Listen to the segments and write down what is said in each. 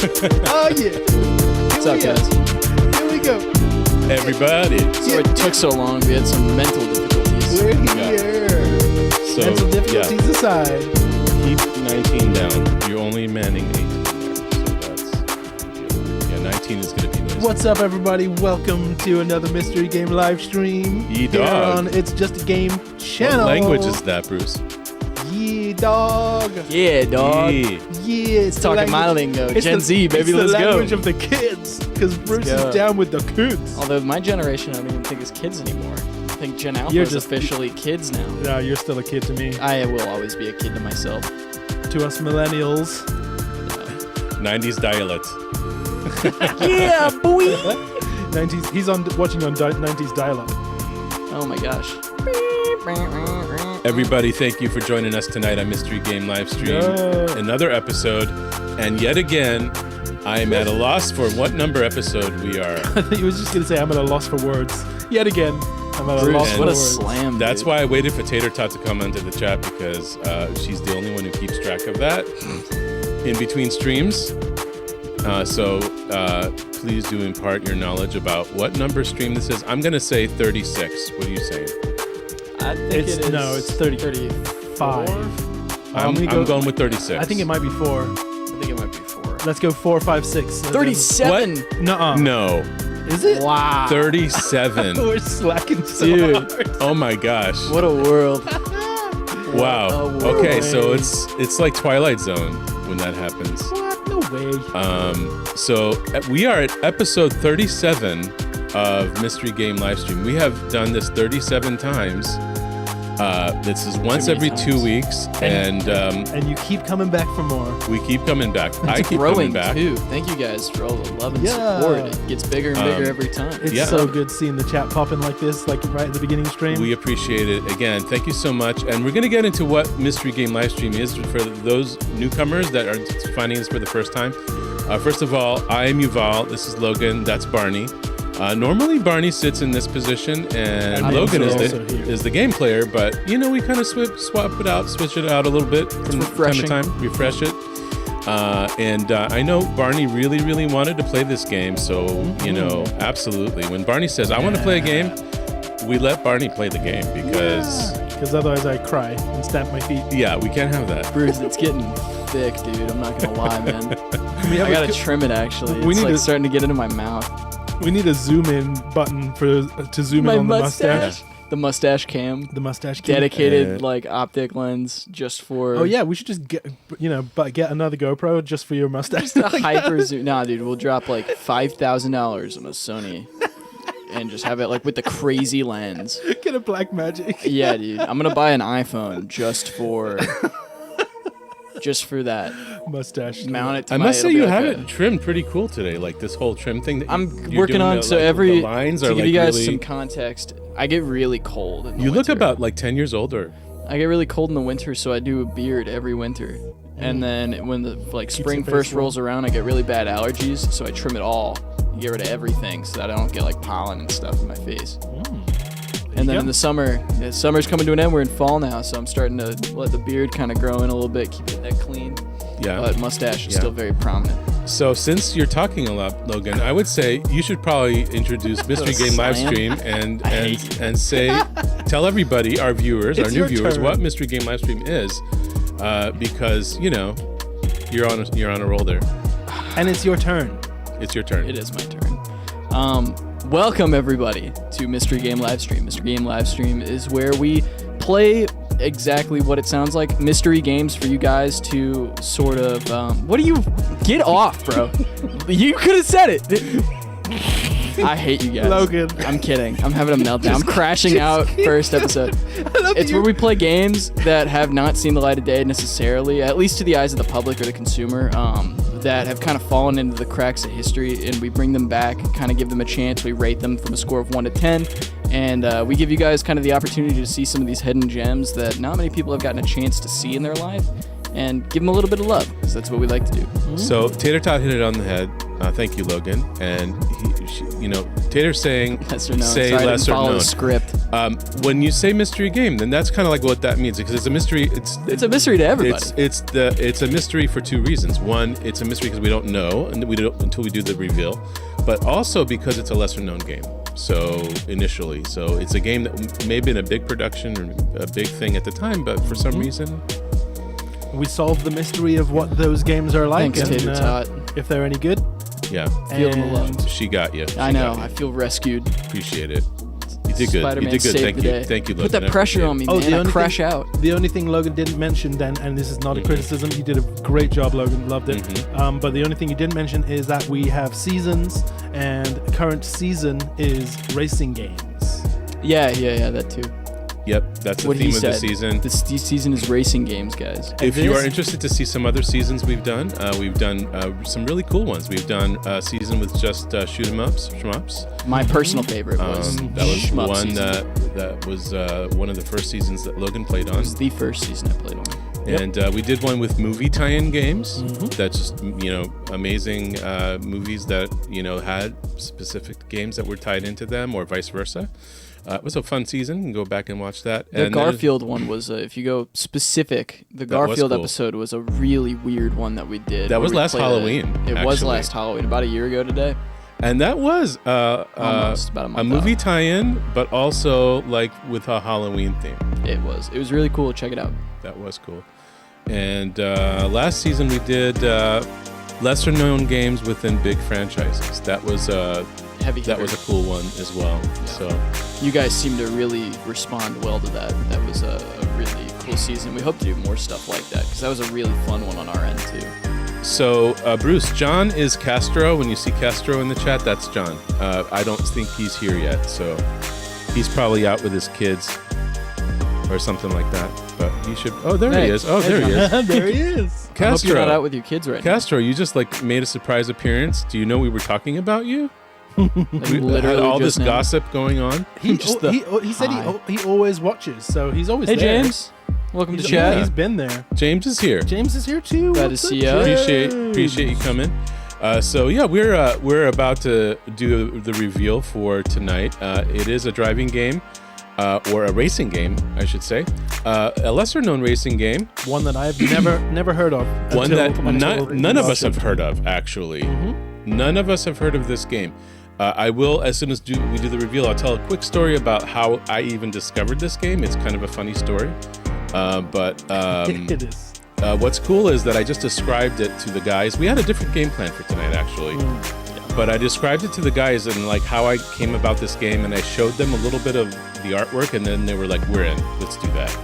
Oh yeah. What's up, guys? Here we go. Everybody. Sorry it took so long. We had some mental difficulties. We're here. So, Mental difficulties aside. Keep 19 down. You're only manning 18 there. So that's... Yeah, 19 is going to be nice. What's up, everybody? Welcome to another Mystery Game live stream. Ye Here dog. on It's Just a Game channel. What language is that, Bruce? Ye dog. Yeah, dog. Yee. Yeah, it's the Talking my language- lingo. it's Gen the- Z, baby, it's the let's go. language of the kids, because Bruce go. is down with the kids. Although my generation, I don't even think is kids anymore. I think Gen Alpha You're is just- officially kids now. No, you're still a kid to me. I will always be a kid to myself. To us millennials. 90s dialect. Yeah, boy. 90s. He's watching on 90s dial-up. Oh my gosh. Everybody, thank you for joining us tonight on Mystery Game Livestream. Yeah. Another episode. And yet again, I am at a loss for what number episode we are. I think he was just going to say, I'm at a loss for words. Yet again, I'm at a Bruce, loss for what a words. slam. That's dude. why I waited for Tater Tot to come into the chat, because she's the only one who keeps track of that in between streams. So please do impart your knowledge about what number stream this is. I'm going to say 36. What are you saying? I think It's- it is. no, it's 5. I'm going with 36. I think it might be 4. I think it might be 4. Let's go 4, 5, 6. 37. Nuh-uh. No. Is it? Wow. 37. We're slacking so Dude. hard. Oh my gosh. What a world. Wow. a world. Okay, so it's like Twilight Zone when that happens. What? No way. So we are at episode 37 of Mystery Game Livestream. We have done this 37 times. This is once many every times. 2 weeks, and And you keep coming back for more. we keep coming back. I It's keep growing coming back. too. Thank you guys for all the love and Yeah. support. It gets bigger and bigger every time. It's Yeah. so good seeing the chat popping like this, like right at the beginning stream. We appreciate it. Again, thank you so much. And we're going to get into what Mystery Game Livestream is for those newcomers that are finding this for the first time. First of all, I am Yuval. This is Logan. That's Barney. Normally, Barney sits in this position, and I'm Logan also here. is the game player. But, you know, we kind of switch it out a little bit from time to refreshing. time, refresh it. And I know Barney really, really wanted to play this game. So, you know, absolutely. When Barney says, I want to play a game, we let Barney play the game because, Because otherwise I cry and stamp my feet. yeah, we can't have that. Bruce, it's getting thick, dude. I'm not gonna lie, man. We have I gotta a, trim it actually. We It's need like to- starting to get into my mouth. we need a zoom in button to zoom My in on mustache. the mustache. The mustache cam. The mustache key. Dedicated like optic lens just for. Oh yeah, we should just get another GoPro just for your mustache. A hyper zoom. Nah, dude, we'll drop like $5,000 on a Sony, and just have it like with the crazy lens. Get a black magic. Yeah, dude. I'm gonna buy an iPhone just for that. Mustache. Mount it to I my. must say it'll be you like have a- it trimmed pretty cool today, like this whole trim thing. That I'm you're working doing on the, so like, every the lines to are give like you guys really, some context. I get really cold. In the you look winter. about like 10 years older. I get really cold in the winter, so I do a beard every winter. And then when the spring your face first warm. rolls around, I get really bad allergies, so I trim it all, get rid of everything, so that I don't get like pollen and stuff in my face. And then you in go. the summer's coming to an end. We're in fall now, so I'm starting to let the beard kind of grow in a little bit, keep it that clean. Yeah. But mustache is Yeah. still very prominent. So since you're talking a lot, Logan, I would say you should probably introduce Mystery Game Slam. Livestream and say, tell everybody, our viewers, It's our new your viewers, turn. what Mystery Game Livestream is, because you know you're on a roll there. And it's your turn. It's your turn. It is my turn. Welcome everybody to Mystery Game Livestream. Mystery Game Livestream is where we play exactly what it sounds like, mystery games for you guys to sort of what do you get off, bro? You could have said it. I hate you guys. Logan. I'm kidding. I'm having a meltdown. I'm crashing out first episode. It's where we play games that have not seen the light of day necessarily, at least to the eyes of the public or the consumer, that have kind of fallen into the cracks of history, and we bring them back, kind of give them a chance. We rate them from a score of 1 to 10, and we give you guys kind of the opportunity to see some of these hidden gems that not many people have gotten a chance to see in their life, and give them a little bit of love, because that's what we like to do. So Tater Tot hit it on the head. Thank you, Logan. And Tater's saying Lesser known. say Sorry, I didn't lesser follow known. the script. When you say mystery game, then that's kind of like what that means, because it's a mystery. It's a mystery to everybody. It's a mystery for two reasons. One, it's a mystery because we don't know, and we don't until we do the reveal, but also because it's a lesser known game. So initially, it's a game that may have been a big production or a big thing at the time, but for some reason, we solved the mystery of what those games are like. Thanks, Tater Tot. If they're any good. yeah, Feeling the love. she got you. I know. I feel rescued. Appreciate it. You did good. Spider-Man You did good. saved Thank the you. day. Thank you, Logan. Put that pressure on me, man. I crash out. The only thing Logan didn't mention then, and this is not a criticism, you did a great job, Logan, loved it. But the only thing you didn't mention is that we have seasons, and current season is racing games. Yeah, that too. Yep, that's the What he theme of the said. season. This season is racing games, guys. If you are interested to see some other seasons we've done some really cool ones. We've done a season with just shoot 'em ups, shmups. My personal favorite was That was Shmup one season. that was one of the first seasons that Logan played on. It was the first season I played on. And we did one with movie tie-in games. That's just amazing movies that had specific games that were tied into them, or vice versa. It was a fun season. You can go back and watch that. The and Garfield one was, if you go specific, the Garfield cool. episode was a really weird one that we did. That where was we last played Halloween, It was actually. last Halloween, about a year ago today. And that was Almost about a month movie out. tie-in, but also like with a Halloween theme. It was really cool. Check it out. That was cool. And last season we did lesser known games within big franchises. That was Heavy that was a hitters. cool one as well. So You guys seem to really respond well to that. That was a really cool season. We hope to do more stuff like that, because that was a really fun one on our end too. So, Bruce, John is Castro. When you see Castro in the chat, that's John. I don't think he's here yet, so he's probably out with his kids or something like that. But he should. Oh, there he is. Oh, there he is. There he is. I hope you're not out Castro. with your kids right Castro, you just made a surprise appearance. Do you know we were talking about you? now. Like, We had literally all this just now. gossip going on. He said Hi. he always watches, so he's always Hey there. James, welcome to He's, chat. he's been there. James is here. James is here too. Glad to What's up, see ya. James? Appreciate you coming. So yeah, we're about to do the reveal for tonight. It is a driving game, or a racing game, I should say. A lesser known racing game. One that I've never heard of. One until- that until none of you us watched have it. heard of, actually. None of us have heard of this game. I will, as soon as we do the reveal, I'll tell a quick story about how I even discovered this game. It's kind of a funny story. It is. What's cool is that I just described it to the guys. We had a different game plan for tonight, actually. But I described it to the guys and like how I came about this game, and I showed them a little bit of the artwork, and then they were like, "We're in. Let's do that."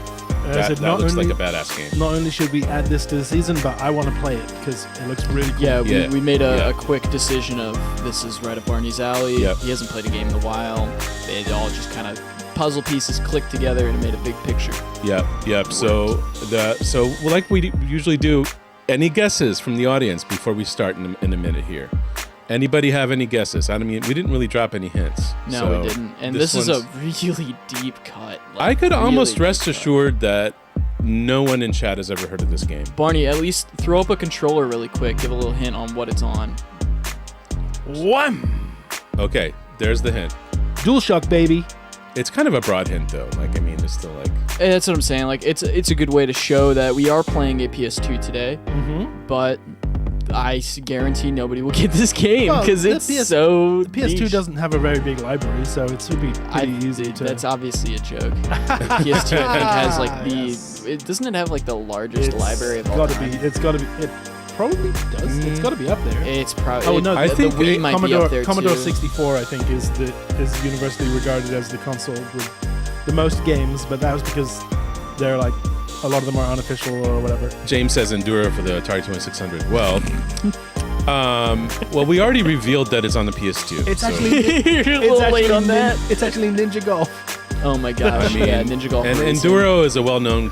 That looks like a badass game. Not only should we add this to the season, but I want to play it because it looks really cool. Yeah, Yeah. we made Yeah. a quick decision of this is right up Barney's alley. Yep. He hasn't played a game in a while. It all just kind of puzzle pieces clicked together and made a big picture. Yep. So like we usually do, any guesses from the audience before we start in a minute here? Anybody have any guesses? I mean, we didn't really drop any hints. No, so we didn't. And this is a one's- really deep cut. Like, I could really almost deep rest cut. assured that no one in chat has ever heard of this game. Barney, at least throw up a controller really quick. Give a little hint on what it's on. Wham! Okay, there's the hint. DualShock, baby. It's kind of a broad hint though. Like, I mean, it's still like. That's what I'm saying. Like, it's a good way to show that we are playing a PS2 today, but I guarantee nobody will get this game Well, because the it's PS so The PS2 niche. doesn't have a very big library, so it should be pretty easy to. That's obviously a joke. PS2 I think has like the. Yes. Doesn't it have like the largest library of all gotta time? be. It's gotta be. It probably does. It's gotta be up there. It's probably. Oh no! I the think Wii might be up there Commodore too. 64, I think, is universally regarded as the console with the most games, but that was because they're like a lot of them are unofficial or whatever. James says Enduro for the Atari 2600. Well, we already revealed that it's on the PS2. It's so- actually You're a little late on that. It's actually Ninja Golf. Oh my gosh! I mean, yeah, Ninja Golf. And Racing. Enduro is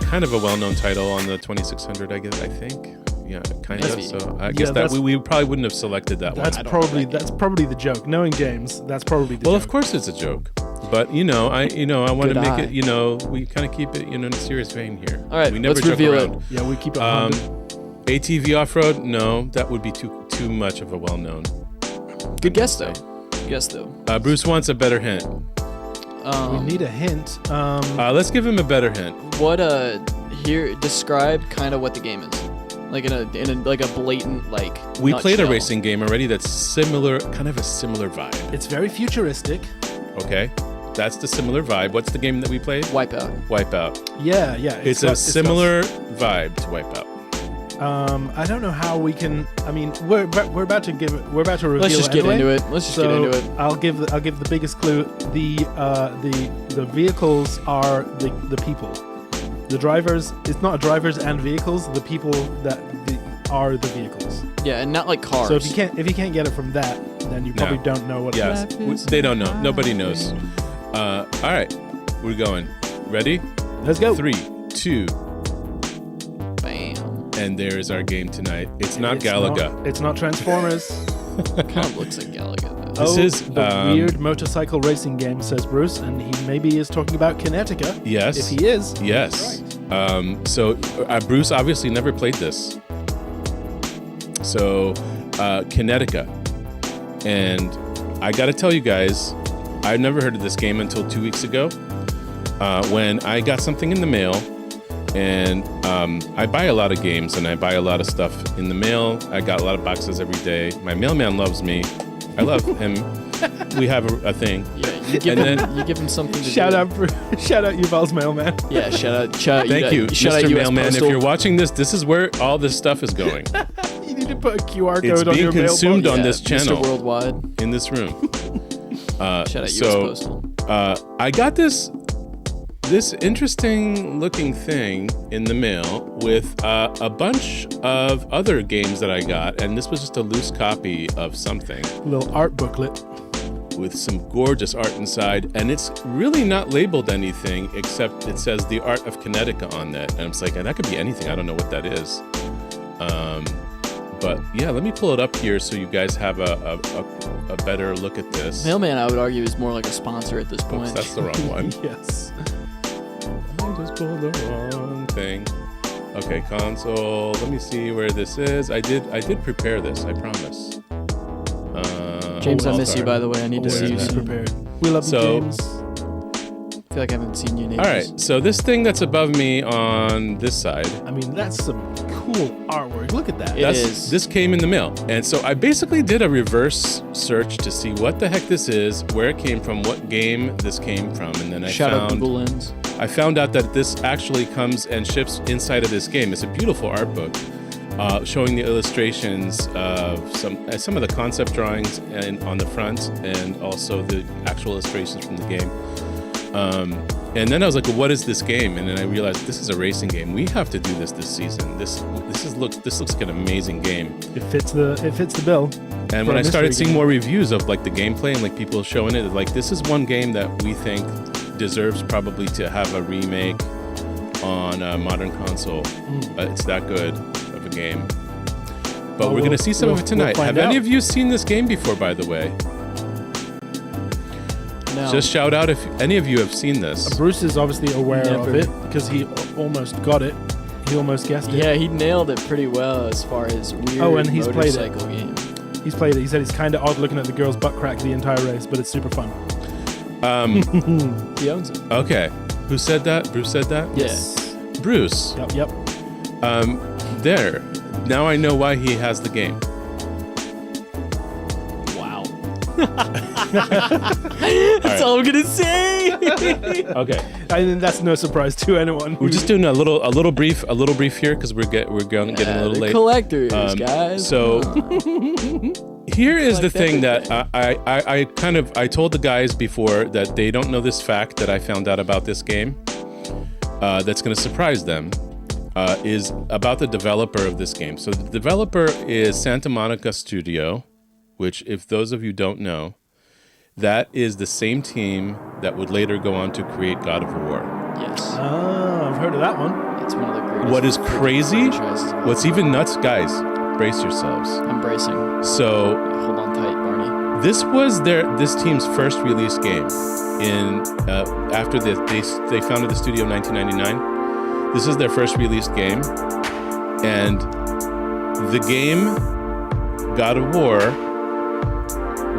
kind of a well-known title on the 2600. I guess. I think. Yeah, kind of. Maybe. So I guess that that's- we probably wouldn't have selected that one. That's I don't probably know that that's probably the joke. Knowing James, that's probably the Well, joke. of course it's a joke, but I want to Good make eye. it. We kind of keep it, in a serious vein here. All right, we never let's joke reveal around. it. Yeah, we keep it 100. ATV off-road? No, that would be too much of a well-known. Good guess though. Guess though. Bruce wants a better hint. We need a hint. Let's give him a better hint. What here describe kind of what the game is. Like in a like a blatant like. We played a nutshell. racing game already that's similar, kind of a similar vibe. It's very futuristic. Okay, that's the similar vibe. What's the game that we played? Wipeout. Yeah. It's a similar vibe to Wipeout. I don't know how we can. I mean, we're about to give it. We're about to reveal. Let's just it anyway. get into it. Let's just get into it. I'll give the biggest clue. The vehicles are the people. The drivers. It's not drivers and vehicles. The people that are the vehicles. Yeah, and not like cars. So if you can't get it from that, then you probably don't know what. Yes, it is. they don't know. Nobody knows. All right, we're going. Ready? Let's go. 3, 2, Bam. and there is our game tonight. It's not Galaga. It's not Transformers. Kind of looks like Galaga though. This is the weird motorcycle racing game, says Bruce, and he maybe is talking about Kinetica. Yes. If he is. Yes. So Bruce obviously never played this. So Kinetica, and I got to tell you guys, I've never heard of this game until 2 weeks ago, when I got something in the mail. And I buy a lot of games and I buy a lot of stuff in the mail. I got a lot of boxes every day. My mailman loves me. I love him. We have a thing. Yeah, you give him something to Shout do. out Yuval's mailman. Yeah, shout out. Thank you, Shout Mr. out US Mailman. If Postal. you're watching this is where all this stuff is going. You need to put a QR It's code on your being consumed mailbox. on this channel. Mr. Worldwide. In this room. Shout out US Postal. I got this interesting looking thing in the mail with a bunch of other games that I got, and this was just a loose copy of something A little art booklet. with some gorgeous art inside, and it's really not labeled anything except it says the art of Kinetica on that, and I'm just like, that could be anything. I don't know what that is. But yeah, let me pull it up here so you guys have a better look at this. Mailman, I would argue, is more like a sponsor at this point. Oops, that's the wrong one. Yes. I just pulled the wrong thing. Okay, console. Let me see where this is. I did prepare this, I promise. James, I miss Altar. you, by the way. I need to see you Always soon. prepared. We love you, So- James. I feel like I haven't seen you in ages. All right, so this thing that's above me on this side, I mean, that's some cool artwork. Look at that. It is. this came in the mail. And so I basically did a reverse search to see what the heck this is, where it came from, what game this came from, and then Shout out Google Lens. I found out that this actually comes and ships inside of this game. It's a beautiful art book showing the illustrations of some of the concept drawings and on the front, and also the actual illustrations from the game. And then I was like, well, what is this game? And then I realized this is a racing game. We have to do this season. This looks like an amazing game. It fits the bill. And For when a I started mystery seeing game. more reviews of like the gameplay and like people showing it, like this is one game that we think deserves probably to have a remake on a modern console. It's that good of a game. But Well, we're gonna see some of we'll it tonight. find Have any out. of you seen this game before, by the way? No. Just shout out if any of you have seen this. Bruce is obviously aware Never. of it because he almost got it. He almost guessed it. Yeah, he nailed it pretty well as far as weird Oh, and he's played it. motorcycle games. He's played it. He said it's kind of odd looking at the girl's butt crack the entire race, but it's super fun. He owns it. Okay. Who said that? Bruce said that? Yes. Bruce. Yep. There. Now I know why he has the game. Wow. That's all I'm gonna say. Okay. I mean, that's no surprise to anyone. We're just doing a little brief here because we're getting a little The late. collectors, guys. So here is the Like thing that that I told the guys before that they don't know this fact that I found out about this game. That's going to surprise them. Is about the developer of this game. So the developer is Santa Monica Studio, which, if those of you don't know, that is the same team that would later go on to create God of War. yes, Oh, I've heard of that one. it's one of the greatest. What is crazy, franchises of all what's time. even nuts, guys, brace yourselves. I'm bracing. So Hold on tight, Barney. this was this team's first release game in after they founded the studio in 1999. This is their first released game, and the game God of War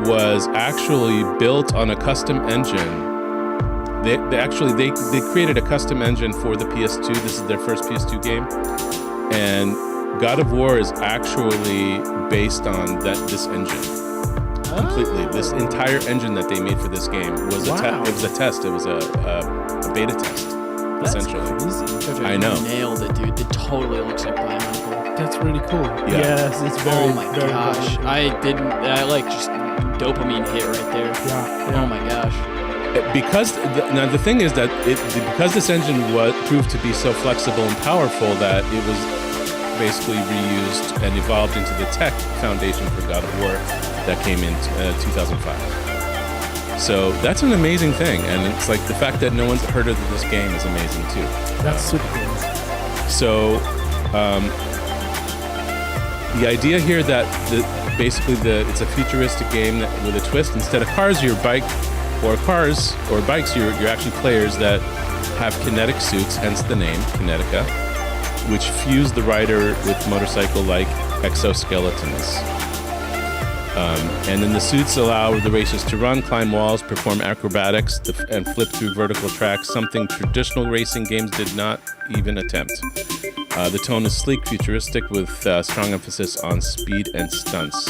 was actually built on a custom engine. They created a custom engine for the PS2. This is their first PS2 game, and God of War is actually based on this engine. Completely. This entire engine that they made for this game was it was a test. It was a beta test, essentially. Crazy. I know. Nailed it, dude. It totally looks like Bionicle. That's really cool. Yeah. Yes, it's very. Oh my very gosh. cool. I like just dopamine hit right there. Yeah. Oh my gosh. Because now the thing is that because this engine proved to be so flexible and powerful that it was basically reused and evolved into the tech foundation for God of War that came in 2005. So that's an amazing thing, and it's like the fact that no one's heard of this game is amazing too. That's super cool. So the idea here that it's a futuristic game with a twist. Instead of cars, you're bikes, you're actually players that have kinetic suits, hence the name Kinetica, which fuse the rider with motorcycle-like exoskeletons. And then the suits allow the racers to run, climb walls, perform acrobatics, and flip through vertical tracks, something traditional racing games did not even attempt. The tone is sleek, futuristic, with strong emphasis on speed and stunts.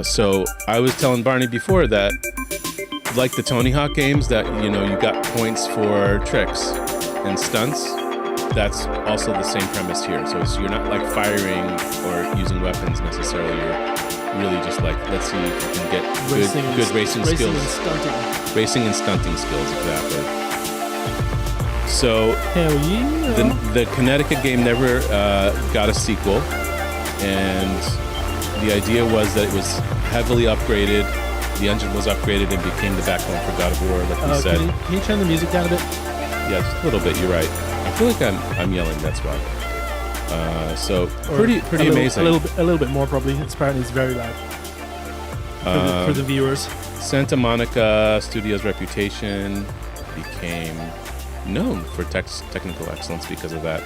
So I was telling Barney before that, like the Tony Hawk games, that you got points for tricks and stunts. That's also the same premise here. So you're not like firing or using weapons necessarily. You're really just like, let's see if you can get good racing skills. Racing and stunting skills, exactly. So Hell yeah. the Kinetica game never got a sequel, and the idea was that it was heavily upgraded. The engine was upgraded and became the backbone for God of War, like you said. Can you turn the music down a bit? Yeah, just a little bit. You're right. I feel like I'm yelling. That's why. So pretty amazing. A little bit more probably. Apparently it's very loud for the viewers. Santa Monica Studios' reputation became known for technical excellence because of that.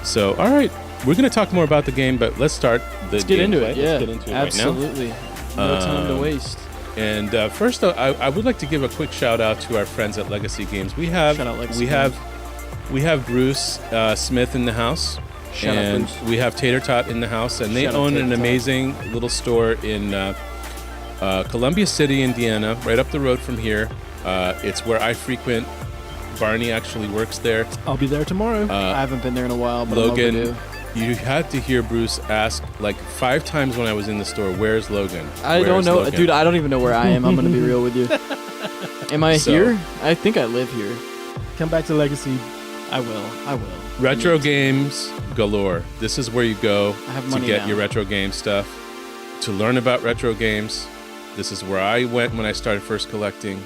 So, all right, we're going to talk more about the game, but let's start the Let's get into it. Yeah, let's get into it absolutely. right now. No time to waste. And first, I would like to give a quick shout out to our friends at Legacy Games. We have Bruce Smith in the house, and we have Tater Tot in the house, and they own an amazing little store in Columbia City, Indiana, right up the road from here. It's where I frequent. Barney actually works there. I'll be there tomorrow. I haven't been there in a while, but Logan, I'm overdue. you had to hear Bruce ask like 5 times when I was in the store, "Where's Logan?" I don't know, Logan? dude. I don't even know where I am. I'm gonna be real with you. Am I here? I think I live here. Come back to Legacy. I will. Retro games galore. This is where you go I have to money get now. your retro game stuff, to learn about retro games. This is where I went when I started first collecting,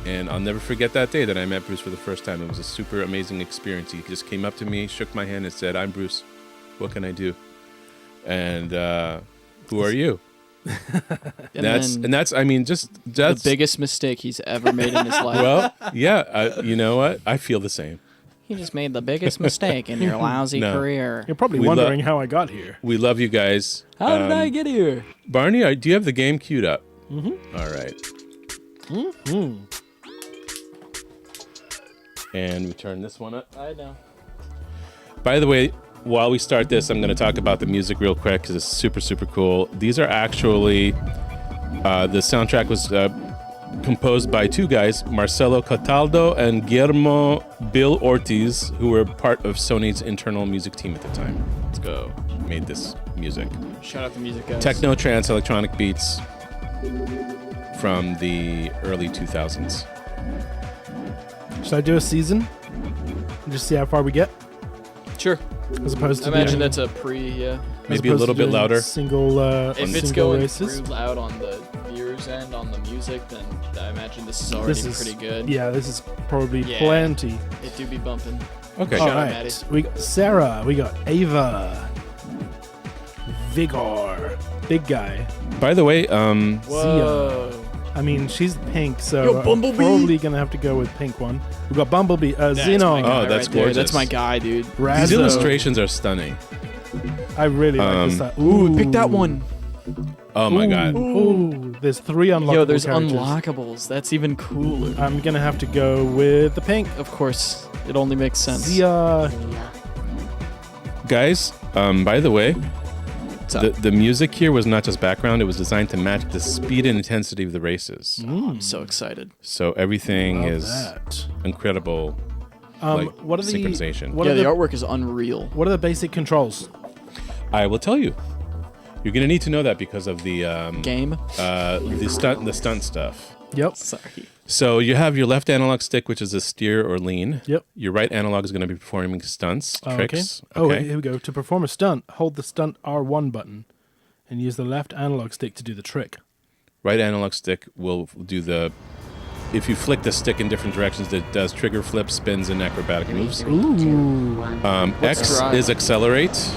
and I'll never forget that day that I met Bruce for the first time. It was a super amazing experience. He just came up to me, shook my hand, and said, "I'm Bruce. What can I do?" And who are you? That's the biggest mistake he's ever made in his life. Well, yeah. You know what? I feel the same. You just made the biggest mistake in your lousy career. You're probably wondering how I got here. We love you guys. How did I get here? Barney, do you have the game queued up? Mm-hmm. All right. Mm-hmm. And we turn this one up. I know. By the way, while we start this, I'm going to talk about the music real quick because it's super, super cool. These are actually, the soundtrack was composed by 2 guys, Marcelo Cataldo and Guillermo Bill Ortiz, who were part of Sony's internal music team at the time. Let's go. Made this music. Shout out the music guys. Techno, trance, electronic beats from the early 2000s. Should I do a season? Just see how far we get? Sure. As opposed to I imagine doing- that's a as Maybe a opposed little to bit doing louder. Single, If it's single going races. through loud on the viewer's end on the music, then I imagine this is already pretty good. Yeah, this is probably Yeah. plenty. It do be bumping. Okay. All Shout out, right, Maddie. we got Sarah, we got Ava, Vigor, big guy. By the way, Whoa. I mean, she's pink, so Yo, Bumblebee. probably gonna have to go with pink one. We got Bumblebee, That's my Xenon, guy Oh, that's right there. gorgeous. That's my guy, dude. these Razzo. illustrations are stunning. I really like this. Um, Ooh, Pick that one. Oh my god. Ooh, there's 3 unlockable Yo, there's characters. unlockables. That's even cooler. I'm gonna have to go with the pink. Of course, it only makes sense. Zia. Guys, by the way, What's up? the music here was not just background, it was designed to match the speed and intensity of the races. I'm so excited. So everything Love is that. incredible. What are the synchronization. What Yeah, are the the artwork is unreal. What are the basic controls? I will tell you. You're gonna need to know that because of the Game? the stunt stuff. Yep. Sorry. So you have your left analog stick, which is a steer or lean. Yep. Your right analog is going to be performing stunts, tricks. Okay. Oh, here we go. To perform a stunt, hold the stunt R1 button and use the left analog stick to do the trick. Right analog stick will do the. If you flick the stick in different directions, it does trigger flips, spins, and acrobatic moves. Ooh. X drive? is accelerate.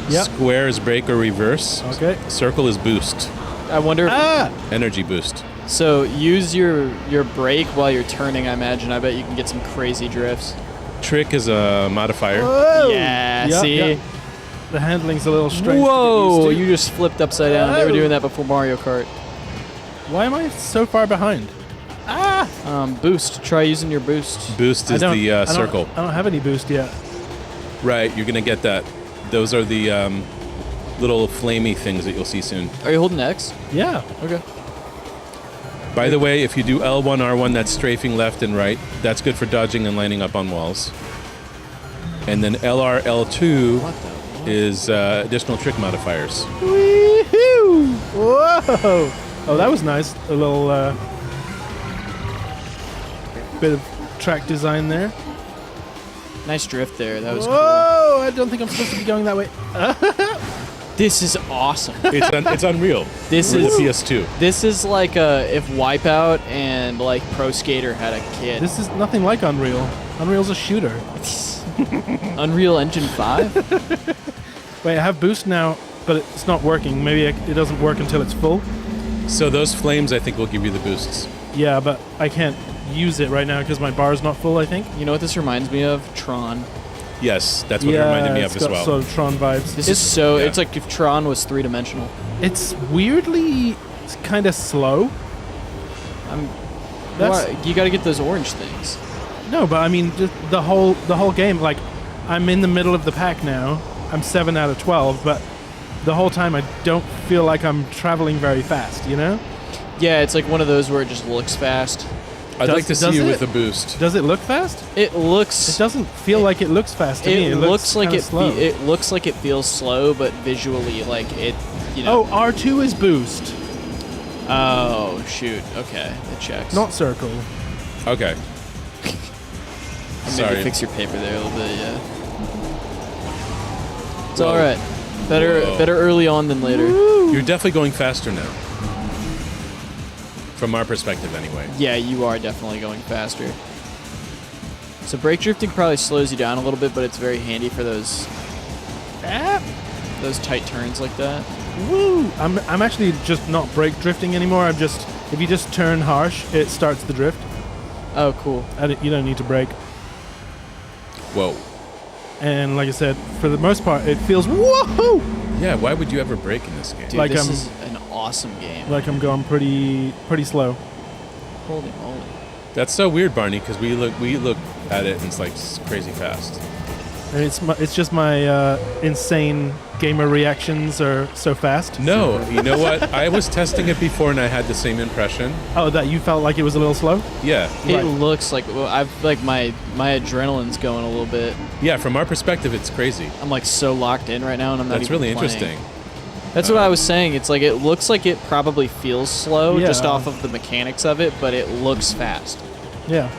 Yep. Square is brake or reverse. Okay. Circle is boost. I wonder if, Energy boost. so use your brake while you're turning, I imagine. I bet you can get some crazy drifts. Trick is a modifier. Whoa. Yeah, Yep, see? yep. The handling's a little strange. Whoa, to get you used just flipped upside down. They were Whoa. doing that before Mario Kart. to. Why am I so far behind? Boost. Try using your boost. Boost is the circle. I don't have any boost yet. Right, you're going to get that. Those are the little flamey things that you'll see soon. Are you holding X? Yeah. Okay. By the way, if you do L1, R1, that's strafing left and right. That's good for dodging and lining up on walls. And then LR, L2 What the? is additional trick modifiers. Woohoo! Whoa! Oh, that was nice. A little bit of track design there. Nice drift there. That was cool. Whoa! I don't think I'm supposed to be going that way. This is awesome. It's unreal. This For the is PS2. this is like if Wipeout and like Pro Skater had a kid. This is nothing like Unreal. Unreal's a shooter. Unreal Engine 5? Wait, I have boost now, but it's not working. Maybe it doesn't work until it's full. So those flames, I think, will give you the boosts. Yeah, but I can't use it right now because my bar's not full, I think. You know what this reminds me of? Tron. Yes, that's what it reminded me of it's as got well. sort of Tron vibes. This is so. yeah. It's like if Tron was 3-dimensional. It's weirdly kind of slow. That's- You got to get those orange things. No, but I mean just the whole game. Like, I'm in the middle of the pack now. I'm 7 out of 12, but the whole time I don't feel like I'm traveling very fast. You know? Yeah, it's like one of those where it just looks fast. I'd like to see does you it? with the boost. Does it look fast? It It looks. doesn't feel like it looks fast to me. It looks like kinda slow. it looks like it feels slow, but visually, like it. You know. Oh, R2 is boost, Oh shoot. Okay, it checks. not circle. Okay. Maybe Sorry. fix your paper there a little bit. Yeah. It's Whoa. all right. Better Whoa. better early on than later. You're definitely going faster now. From our perspective, anyway. Yeah, you are definitely going faster. So brake drifting probably slows you down a little bit, but it's very handy for those tight turns like that. Woo! I'm actually just not brake drifting anymore. I'm just, if you just turn harsh, it starts the drift. Oh, cool. You don't need to brake. Whoa. And like I said, for the most part, it feels whoa! Yeah, why would you ever break in this game? Dude, Like, this is an awesome game. Like I'm going pretty slow. Holy moly. That's so weird, Barney, because we look at it and it's like crazy fast. And it's just my insane gamer reactions are so fast. No, you know what? I was testing it before and I had the same impression. Oh, that you felt like it was a little slow? Yeah. It Right. looks like I've like my adrenaline's going a little bit. Yeah, from our perspective, it's crazy. I'm like so locked in right now, and I'm not That's even really playing. interesting. That's what I was saying. It's like it looks like it probably feels slow just Yeah. off of the mechanics of it, but it looks fast. Yeah.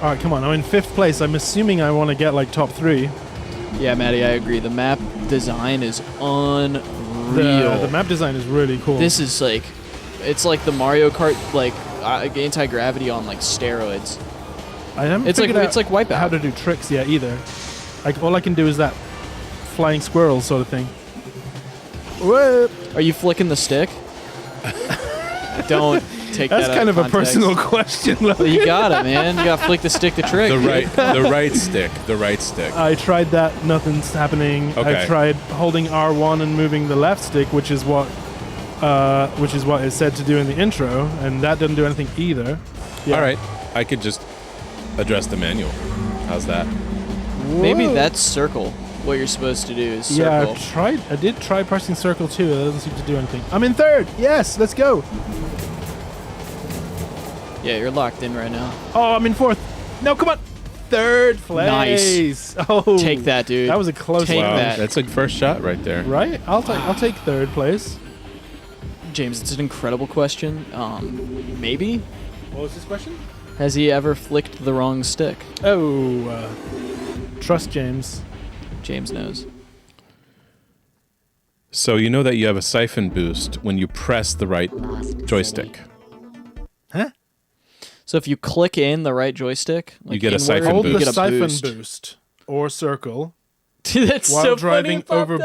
All right, come on. I'm in 5th place. I'm assuming I want to get like top 3. Yeah, Maddie, I agree. The map design is unreal. The map design is really cool. This is like, it's like the Mario Kart like anti-gravity on like steroids. I haven't It's like figured it's like Wipeout. how to do tricks yet either. Like all I can do is that flying squirrel sort of thing. Whoa! Are you flicking the stick? Don't take That's that out kind of a context. personal question. Well, you got it, man. You got to flick the stick to trick. The dude. right stick. The right stick. I tried that. Nothing's happening. Okay. I tried holding R1 and moving the left stick, which is what is said to do in the intro, and that didn't do anything either. Yeah. All right. I could just address the manual. How's that? Maybe Whoa. that's circle. What you're supposed to do is circle. Yeah, I did try pressing circle too. That doesn't seem to do anything. I'm in third. Yes, let's go. Yeah, you're locked in right now. Oh, I'm in fourth. No, come on. Third place. Nice. Oh, Take that, dude. That was a close Take one. Wow, that. that's a first shot right there. Right? I'll take third place. James, it's an incredible question. Maybe? What was this question? Has he ever flicked the wrong stick? Oh, trust James. James knows. So you know that you have a siphon boost when you press the right joystick. Huh? So if you click in the right joystick, like You get a inward, siphon Hold you the get a siphon boost. boost or circle Dude, that's while so driving funny.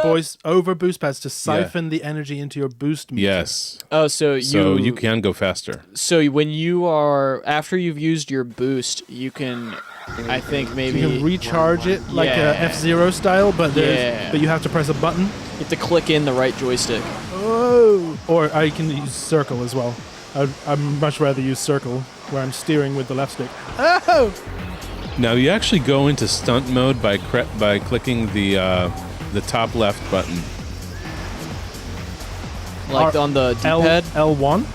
over boost pads to siphon the energy into your boost meter. Yes. Oh, so You can go faster. So when you are after you've used your boost, you can, I think maybe You can recharge it like Yeah. a F-Zero style, but Yeah. but you have to press a button. you have to click in the right joystick. Oh. Or I can use circle as well. I'd much rather use circle, where I'm steering with the left stick. Oh! Now you actually go into stunt mode by clicking the top left button. Like on the D-pad. L1?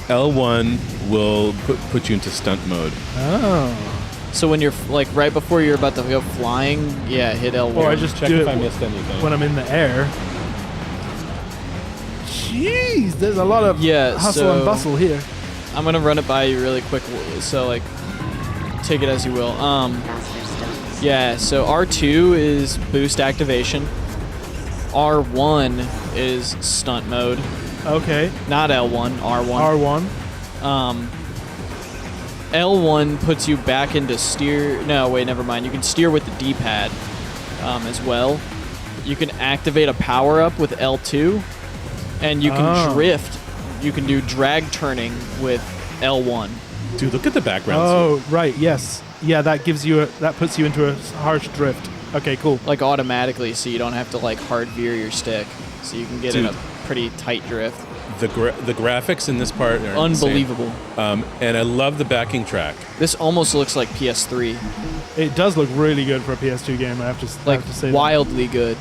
L1 will put you into stunt mode. Oh. So when you're like right before you're about to go flying, yeah, hit L1. Or I just do it missed anything. when I'm in the air. Jeez, there's a lot of hustle and so- bustle here. I'm gonna run it by you really quick. So like, take it as you will. Yeah. So R2 is boost activation. R1 is stunt mode. Okay. Not L1. R1. R1. L1 puts you back into steer. No, wait, never mind. You can steer with the D-pad as well. You can activate a power-up with L2, and you can drift. You can do drag turning with L1. Dude, look at the background. Oh, right. Yes. Yeah, that puts you into a harsh drift. Okay, cool. Like automatically, so you don't have to like hard veer your stick. So you can get in a pretty tight drift. The graphics in this part are Unbelievable. insane. And I love the backing track. This almost looks like PS3. It does look really good for a PS2 game. I have to say that. Wildly good.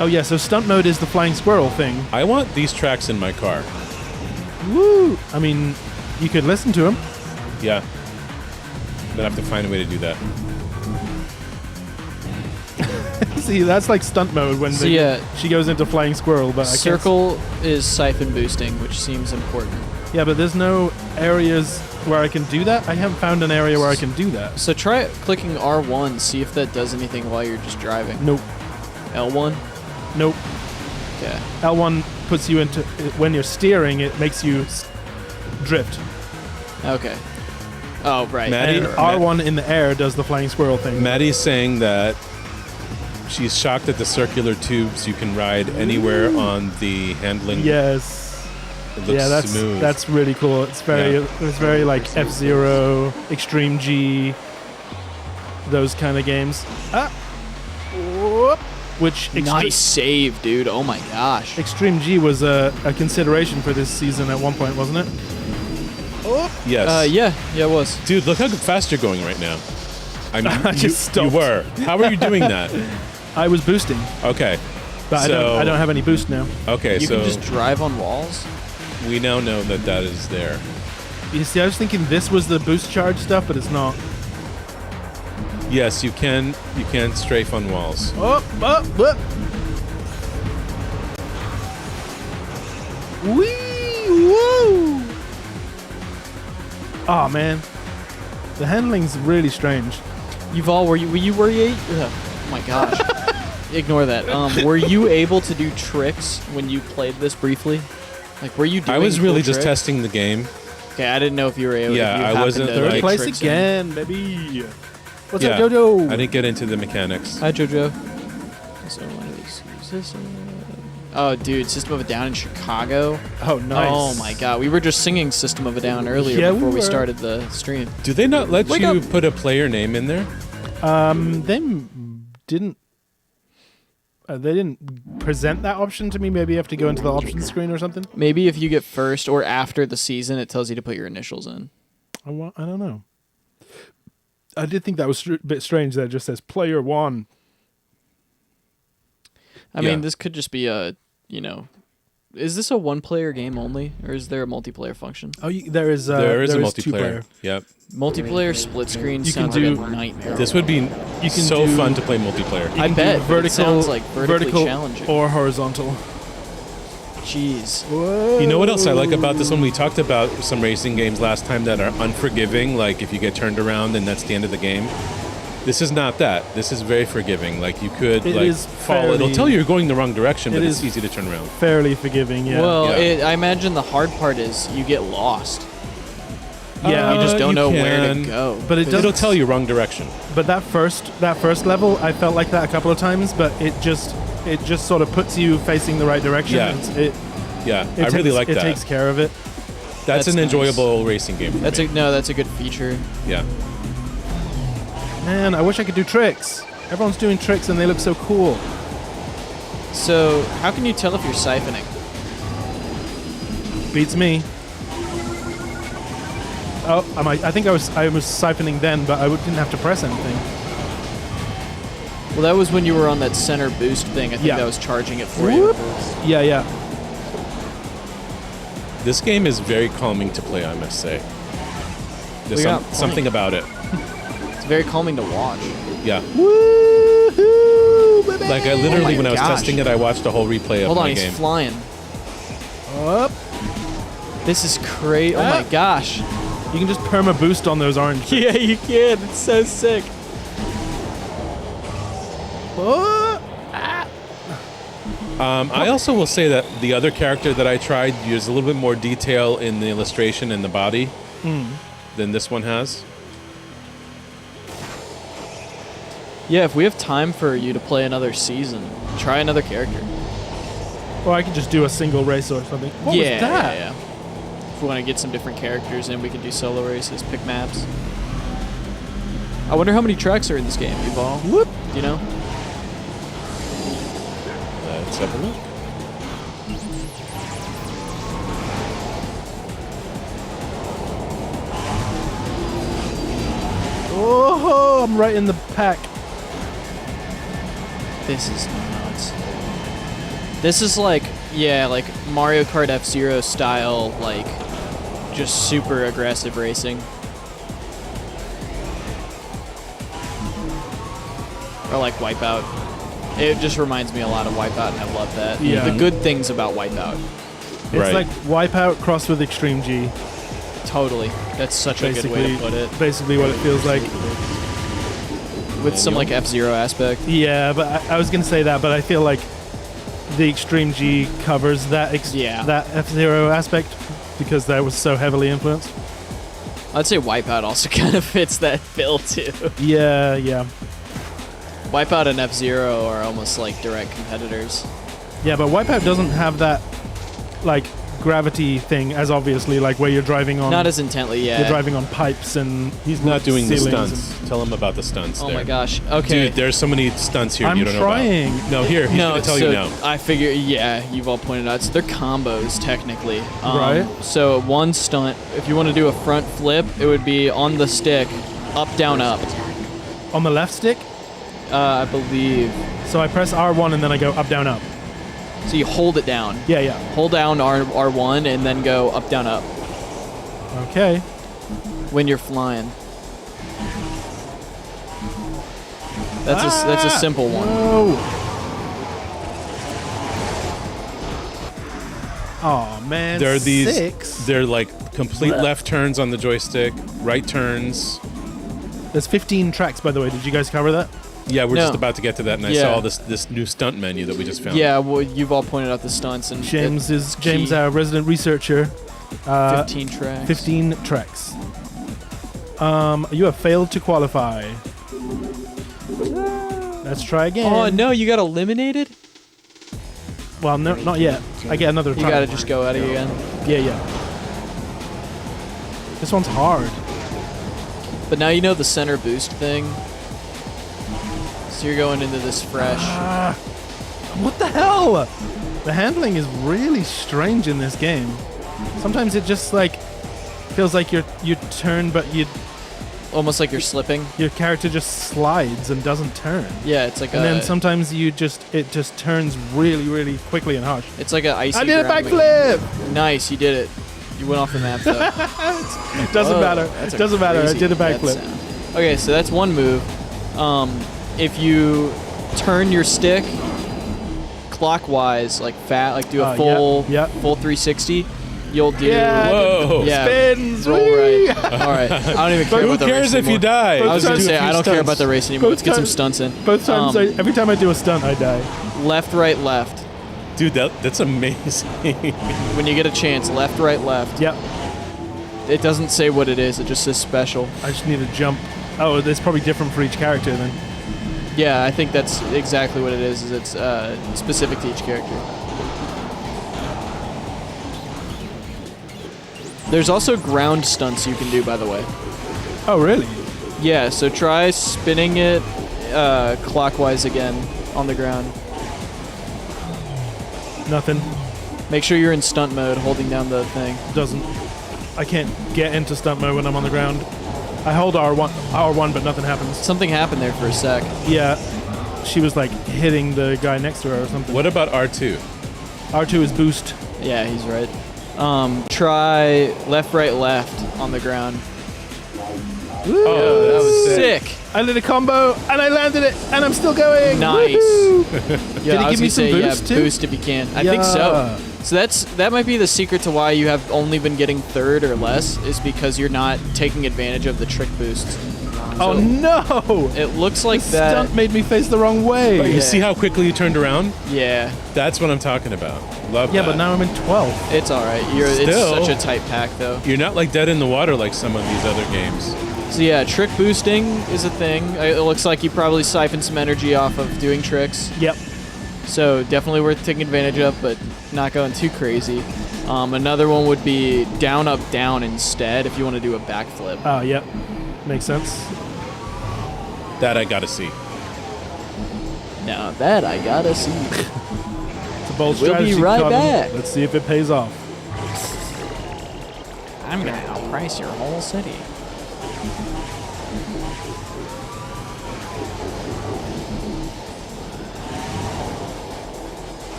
Oh yeah, so stunt mode is the flying squirrel thing. I want these tracks in my car. Woo! I mean, you could listen to them. Yeah. But I have to find a way to do that. See, that's like stunt mode when she goes into flying squirrel. But Circle is siphon boosting, which seems important. Yeah, but there's no areas where I can do that. I haven't found an area where I can do that. So try clicking R1, see if that does anything while you're just driving. Nope. L1? Nope. Okay. L1 puts you into when you're steering. It makes you drift. Okay. Oh, right. Maddie, And R1 in the air does the flying squirrel thing. Maddie's saying that she's shocked at the circular tubes you can ride anywhere on the handling. Yes. It looks smooth. That's really cool. It's very like F-Zero, Extreme G, those kind of games. Whoop. Which Nice save, dude. Oh my gosh. Extreme G was a consideration for this season at one point, wasn't it? Yes. Yeah, it was. Dude, look how fast you're going right now. I just you stopped. were. How are you doing that? I was boosting, Okay. but I don't have any boost now. Okay, You so can just drive on walls? we now know that is there. You see, I was thinking this was the boost charge stuff, but it's not. Yes, you can strafe on walls. Oh. Wee! Woo! Oh man, the handling's really strange. Yuval, were you oh my gosh. Ignore that. Were you able to do tricks when you played this briefly? Like, were you doing I was cool really just tricks? testing the game. Okay, I didn't know if you were able. Yeah, if you I happened wasn't, to like, get Third place tricks in. again, baby. What's Yeah, up, Jojo? I didn't get into the mechanics. Hi, Jojo. So one of these. Oh, dude, System of a Down in Chicago. Oh, nice. Oh my God, we were just singing System of a Down earlier Yeah, before we we were. started the stream. Do they not let Wake you up. put a player name in there? They didn't. They didn't present that option to me. Maybe you have to go into the options screen or something. Maybe if you get first or after the season, it tells you to put your initials in. I don't know. I did think that was a bit strange that it just says player 1. I mean, this could just be a, is this a one-player game only, or is there a multiplayer function? Oh, there is there is a multiplayer. two-player. Yep. Multiplayer split screen You can sounds like do- a nightmare. This would be You can so do- fun to play multiplayer. You I can bet, do but it sounds like vertically challenging. or horizontal. Jeez. Whoa. You know what else I like about this one? We talked about some racing games last time that are unforgiving, like if you get turned around and that's the end of the game. This is not that. This is very forgiving. Like you could It is fall. It'll fairly- tell you you're going the wrong direction, but It it's is- easy to turn around. Fairly forgiving, yeah. Well, Yeah. I imagine the hard part is you get lost. yeah, You just don't you know where to can, go. but it It'll does tell you wrong direction. But that first level, I felt like that a couple of times, but it just sort of puts you facing the right direction. Yeah. Yeah, I really like It that. takes care of it. That's an nice. enjoyable racing game. For That's me. that's a good feature. Yeah. Man, I wish I could do tricks. Everyone's doing tricks and they look so cool. So, how can you tell if you're siphoning? Beats me. Oh, I think I was siphoning then, but I didn't have to press anything. Well, that was when you were on that center boost thing. I think Yeah. that was charging it for Whoop. you. Yeah. This game is very calming to play, I must say. There's We got something about it. It's very calming to watch. Yeah. Woohoo, baby! Like I literally, Oh my when I was gosh. testing it, I watched a whole replay of Hold on, my he's game. flying. Up. This is crazy. Oh my gosh. You can just perma boost on those orange. Yeah, you can. It's so sick. Oh. I also will say that the other character that I tried used a little bit more detail in the illustration and the body than this one has. Yeah, if we have time for you to play another season, try another character. Or I could just do a single race or something. What was that? Yeah. If we want to get some different characters in, we can do solo races, pick maps. I wonder how many tracks are in this game, Yuval. Whoop. Do you know? Let's have a look. Oh, I'm right in the pack. This is nuts. This is like Mario Kart F-Zero style, like, just super aggressive racing. Or like Wipeout. It just reminds me a lot of Wipeout, and I love that. Yeah. The good things about Wipeout. It's Right. like Wipeout crossed with Extreme G. Totally. That's such a good way to put it. Basically what it feels like. With some like F-Zero aspect. Yeah, but I was going to say that, but I feel like the Extreme G covers that that F-Zero aspect because that was so heavily influenced. I'd say Wipeout also kind of fits that bill too. Yeah. Wipeout and F-Zero are almost like direct competitors. Yeah, but Wipeout doesn't have that like gravity thing as obviously like where you're driving on Not as intently, yeah. you're driving on pipes and He's not doing the ceilings stunts. Tell him about the stunts. Oh there. my gosh. Okay. Dude, there's so many stunts here I'm you don't trying. know about. No, here, he's no, going to tell so you now. I figure, yeah, you've all pointed out. So they're combos, technically. Right. So one stunt, if you want to do a front flip, it would be on the stick, up, down, up. on the left stick. I believe. So I press R1 and then I go up, down, up. So you hold it down. Yeah. Hold down R1 and then go up, down, up Okay. when you're flying. That's a simple one. Whoa. Oh man. There are these. 6. They're like complete left turns on the joystick, right turns. There's 15 tracks, by the way. Did you guys cover that? Yeah, we're No. just about to get to that, and I Yeah. saw this new stunt menu that we just found. Yeah, well, you've all pointed out the stunts and James it's James, key. our resident researcher. 15 tracks. 15 tracks. You have failed to qualify. Let's try again. Oh no, you got eliminated? Well, no, not yet. I get another You time. gotta just go at it again. Yeah. This one's hard. But now you know the center boost thing. So you're going into this fresh. What the hell? The handling is really strange in this game. Sometimes it just like feels like you turn, but Almost like you're slipping. your character just slides and doesn't turn. Yeah, it's like And then sometimes it just turns really, really quickly and harsh. It's like an icy. I did a ground backflip! Nice, you did it. You went off the map though. Doesn't Whoa, matter. that's a Doesn't matter. I crazy did a death backflip. sound. Okay, so that's one move. If you turn your stick clockwise, like do a full 360, you'll do. Whoa. Spins. Roll whee! right. All right. I don't even care Who about the race cares if anymore. you die? I was gonna Both say times- I don't care about the race anymore. Both Let's get some times- stunts in. Both times, every time I do a stunt, I die. Left, right, left. Dude, that's amazing. When you get a chance, left, right, left. Yep. It doesn't say what it is. It just says special. I just need to jump. Oh, it's probably different for each character then. Yeah, I think that's exactly what it is. It's specific to each character. There's also ground stunts you can do, by the way. Oh, really? Yeah, so try spinning it clockwise again on the ground. Nothing. Make sure you're in stunt mode, holding down the thing. Doesn't. I can't get into stunt mode when I'm on the ground. I hold R1, but nothing happens. Something happened there for a sec. Yeah. She was like hitting the guy next to her or something. What about R2? R2 is boost. Yeah, he's right. Try left, right, left on the ground. Woo! Oh, That was sick. I did a combo and I landed it and I'm still going. Nice. Woohoo! Yeah, Did he I was give me gonna some say, boost too? boost if you can. I think so. Yeah. So that might be the secret to why you have only been getting third or less, is because you're not taking advantage of the trick boosts. Oh So no! it looks like The that. stunt made me face the wrong way. You Yeah. see how quickly you turned around? Yeah, That's what I'm talking about. Love Yeah, that. but now I'm in 12. it's all right. It's Still. such a tight pack though. You're not like dead in the water like some of these other games. So yeah, trick boosting is a thing. It looks like you probably siphon some energy off of doing tricks. Yep. So definitely worth taking advantage of, but not going too crazy. Another one would be down, up, down instead if you want to do a backflip. Oh, yep. Makes sense. That I gotta see. Now that I gotta see. It's a bold We'll be strategy. right Colin. back. Let's see if it pays off. I'm gonna outprice your whole city.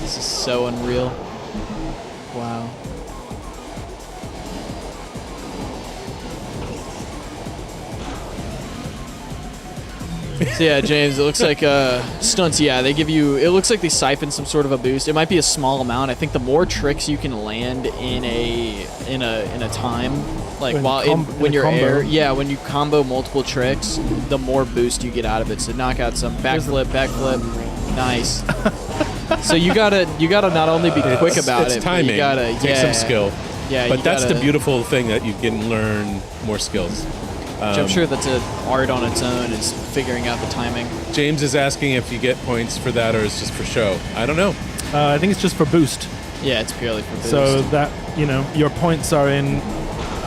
This is so unreal. Wow. So yeah, James, it looks like stunts, yeah, they give you, it looks like they siphon some sort of a boost. It might be a small amount. I think the more tricks you can land in a time, like when you're combo. when you combo multiple tricks, the more boost you get out of it. So knock out some backflip, nice. So you gotta not only be quick about it's it, timing. but you gotta Take some skill. Yeah, But you that's the gotta- beautiful thing, that you can learn more skills. Which I'm sure that's an art on its own, is figuring out the timing. James is asking if you get points for that or it's just for show. I don't know. I think it's just for boost. Yeah, it's purely for boost. So that, your points are in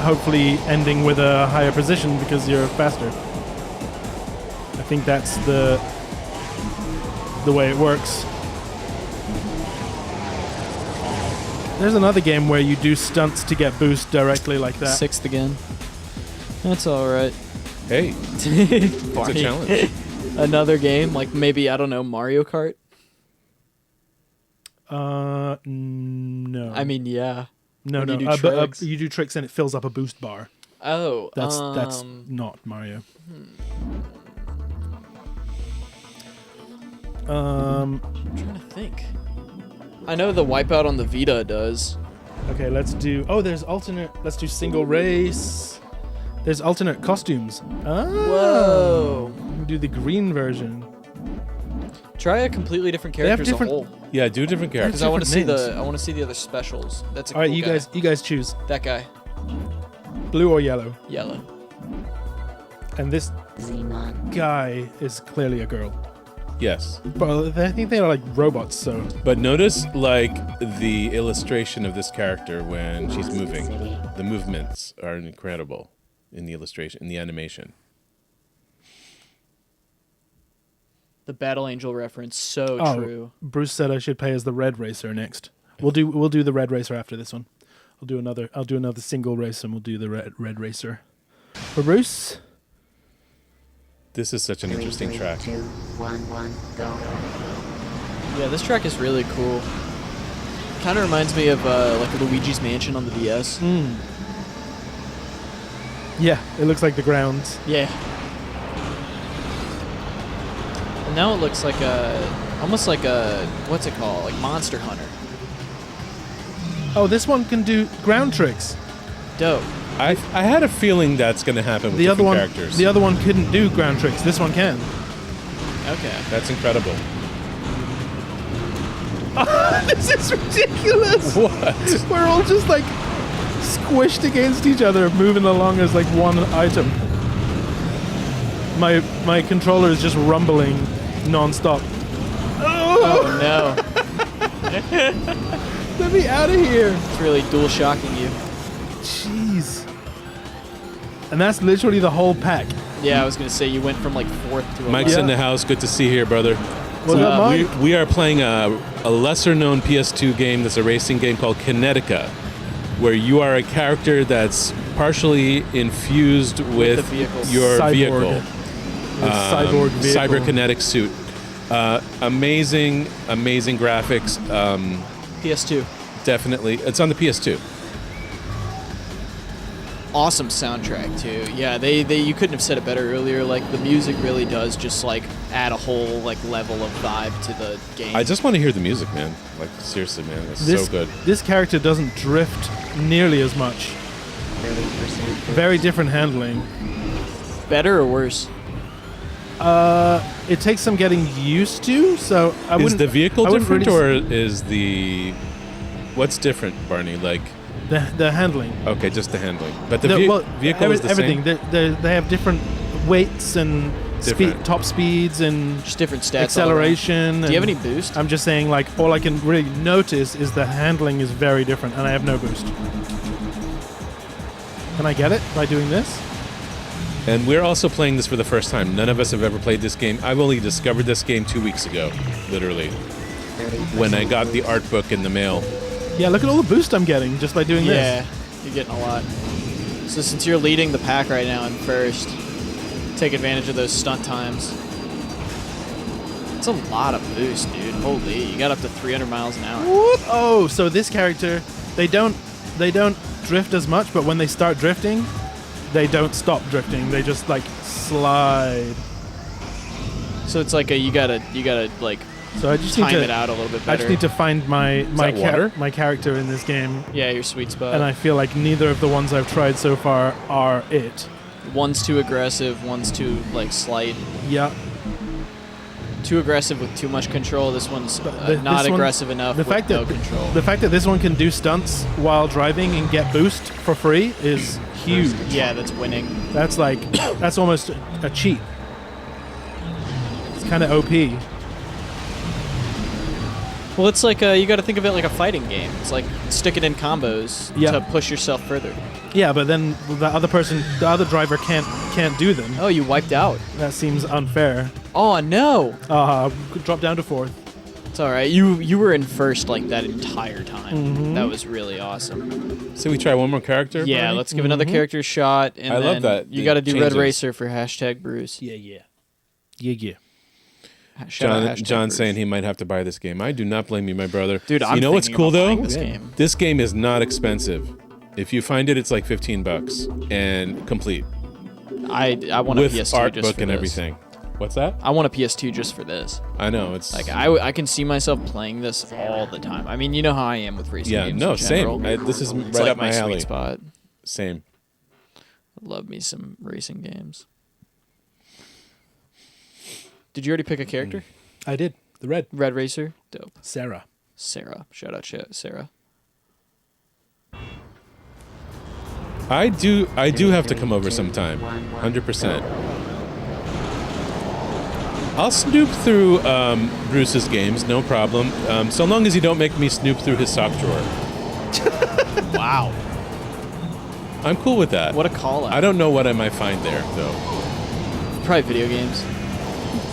hopefully ending with a higher position because you're faster. I think that's the way it works. There's another game where you do stunts to get boost directly like that. Sixth again. That's all right. Hey, it's a challenge. Another game, like maybe, I don't know, Mario Kart? No. I mean, yeah. no, when no. you do But, tricks. you do tricks and it fills up a boost bar. Oh, That's not Mario. I'm trying to think. I know the Wipeout on the Vita does. Okay, let's do. Oh, there's alternate. Let's do single race. There's alternate costumes. Ah, Whoa. we'll do the green version. Try a completely different They have character as a different- whole. Yeah, do different characters. Because I want to see different names. the other specials. That's a All right, cool you guy. guys choose That guy, blue or yellow. yellow. And this guy is clearly a girl. Yes. But I think they're like robots, so. But notice, like, the illustration of this character when she's moving. The movements are incredible in the illustration, in the animation. The Battle Angel reference, so true. Bruce said I should play as the Red Racer next. We'll do the Red Racer after this one. I'll do another single race, and we'll do the Red Racer. For Bruce. This is such an interesting track. 3, 2, 1, go. Yeah, this track is really cool. Kind of reminds me of like Luigi's Mansion on the DS. Yeah, it looks like the grounds. Yeah. And now it looks like almost like a, what's it called? Like Monster Hunter. Oh, this one can do ground tricks. Dope. I had a feeling that's going to happen with different characters. The other one couldn't do ground tricks. This one can. Okay. That's incredible. This is ridiculous. What? We're all just like squished against each other, moving along as like one item. My controller is just rumbling non-stop. Oh no. Let me out of here. It's really dual shocking you. Jeez. And that's literally the whole pack. Yeah, I was gonna say you went from like 4th to 11th. Mike's in the house. Good to see you here, brother. What's up, Mike? We are playing a lesser-known PS2 game that's a racing game called Kinetica, where you are a character that's partially infused with the vehicles. your Cyborg. vehicle. Cyborg vehicle. Cyber Kinetic Suit. Amazing graphics. PS2. Definitely. It's on the PS2. Awesome soundtrack too. Yeah, they you couldn't have said it better earlier. Like the music really does just like add a whole like level of vibe to the game. I just want to hear the music, man. Like, seriously, man. It's so good. This character doesn't drift nearly as much. 30%. Very different handling. Better or worse? It takes some getting used to, so I wouldn't. Is the vehicle I wouldn't different, really or is the... What's different, Barney? Like... the handling? Okay, just the handling. But the vehicle is the everything. same? They have different weights and Different. top speeds and Just different stats. acceleration. Do you have and any boost? I'm just saying, like, all I can really notice is the handling is very different, and I have no boost. Can I get it by doing this? And we're also playing this for the first time. None of us have ever played this game. I've only discovered this game 2 weeks ago, literally, 30%. when I got the art book in the mail. Yeah, look at all the boost I'm getting just by doing Yeah, this. you're getting a lot. So since you're leading the pack right now in first, take advantage of those stunt times. It's a lot of boost, dude. Holy, you got up to 300 miles an hour. Whoop. Oh, so this character, they don't drift as much, but when they start drifting, they don't stop drifting. They just like slide. So it's like you gotta like So I just need time to it out a little bit I better. just need to find my that water? my character in this game, Yeah, your sweet spot. and I feel like neither of the ones I've tried so far are it. One's too aggressive, one's too like slight. Yeah. Too aggressive with too much control. This one's This not one- aggressive enough The with fact no that control. the fact that this one can do stunts while driving and get boost for free is huge. Yeah, that's winning. That's like that's almost a cheat. It's kind of OP. Well, it's like you got to think of it like a fighting game. It's like stick it in combos Yeah. to push yourself further. Yeah, but then the other driver can't do them. Oh, you wiped out. That seems unfair. Oh no, Drop down to fourth. it's all right. You were in first like that entire time. Mm-hmm. That was really awesome. So we try one more character? Yeah, Barney? let's give another character a shot. And I love then that. You It got to do Red changes. Racer for hashtag Bruce. Yeah. Shout out hashtag John's Bruce. saying he might have to buy this game. I do not blame you, my brother. Dude, I'm you know what's thinking cool about though? buying this game. This game is not expensive. If you find it, it's like $15 and complete I want a with PS2 art just book for and this. everything. What's that? I want a PS2 just for this. I know it's Like I can see myself playing this all the time. I mean, you know how I am with racing yeah, games. no, in general. same. This is It's right like up my my alley. sweet spot. Same. Love me some racing games. Did you already pick a character? I did. The red. Red Racer? Dope. Sarah. Sarah. Shout out Sarah. I do have to come over sometime. 100%. I'll snoop through Bruce's games, no problem. So long as you don't make me snoop through his sock drawer. Wow. I'm cool with that. What a call out. I don't know what I might find there, though. Probably video games.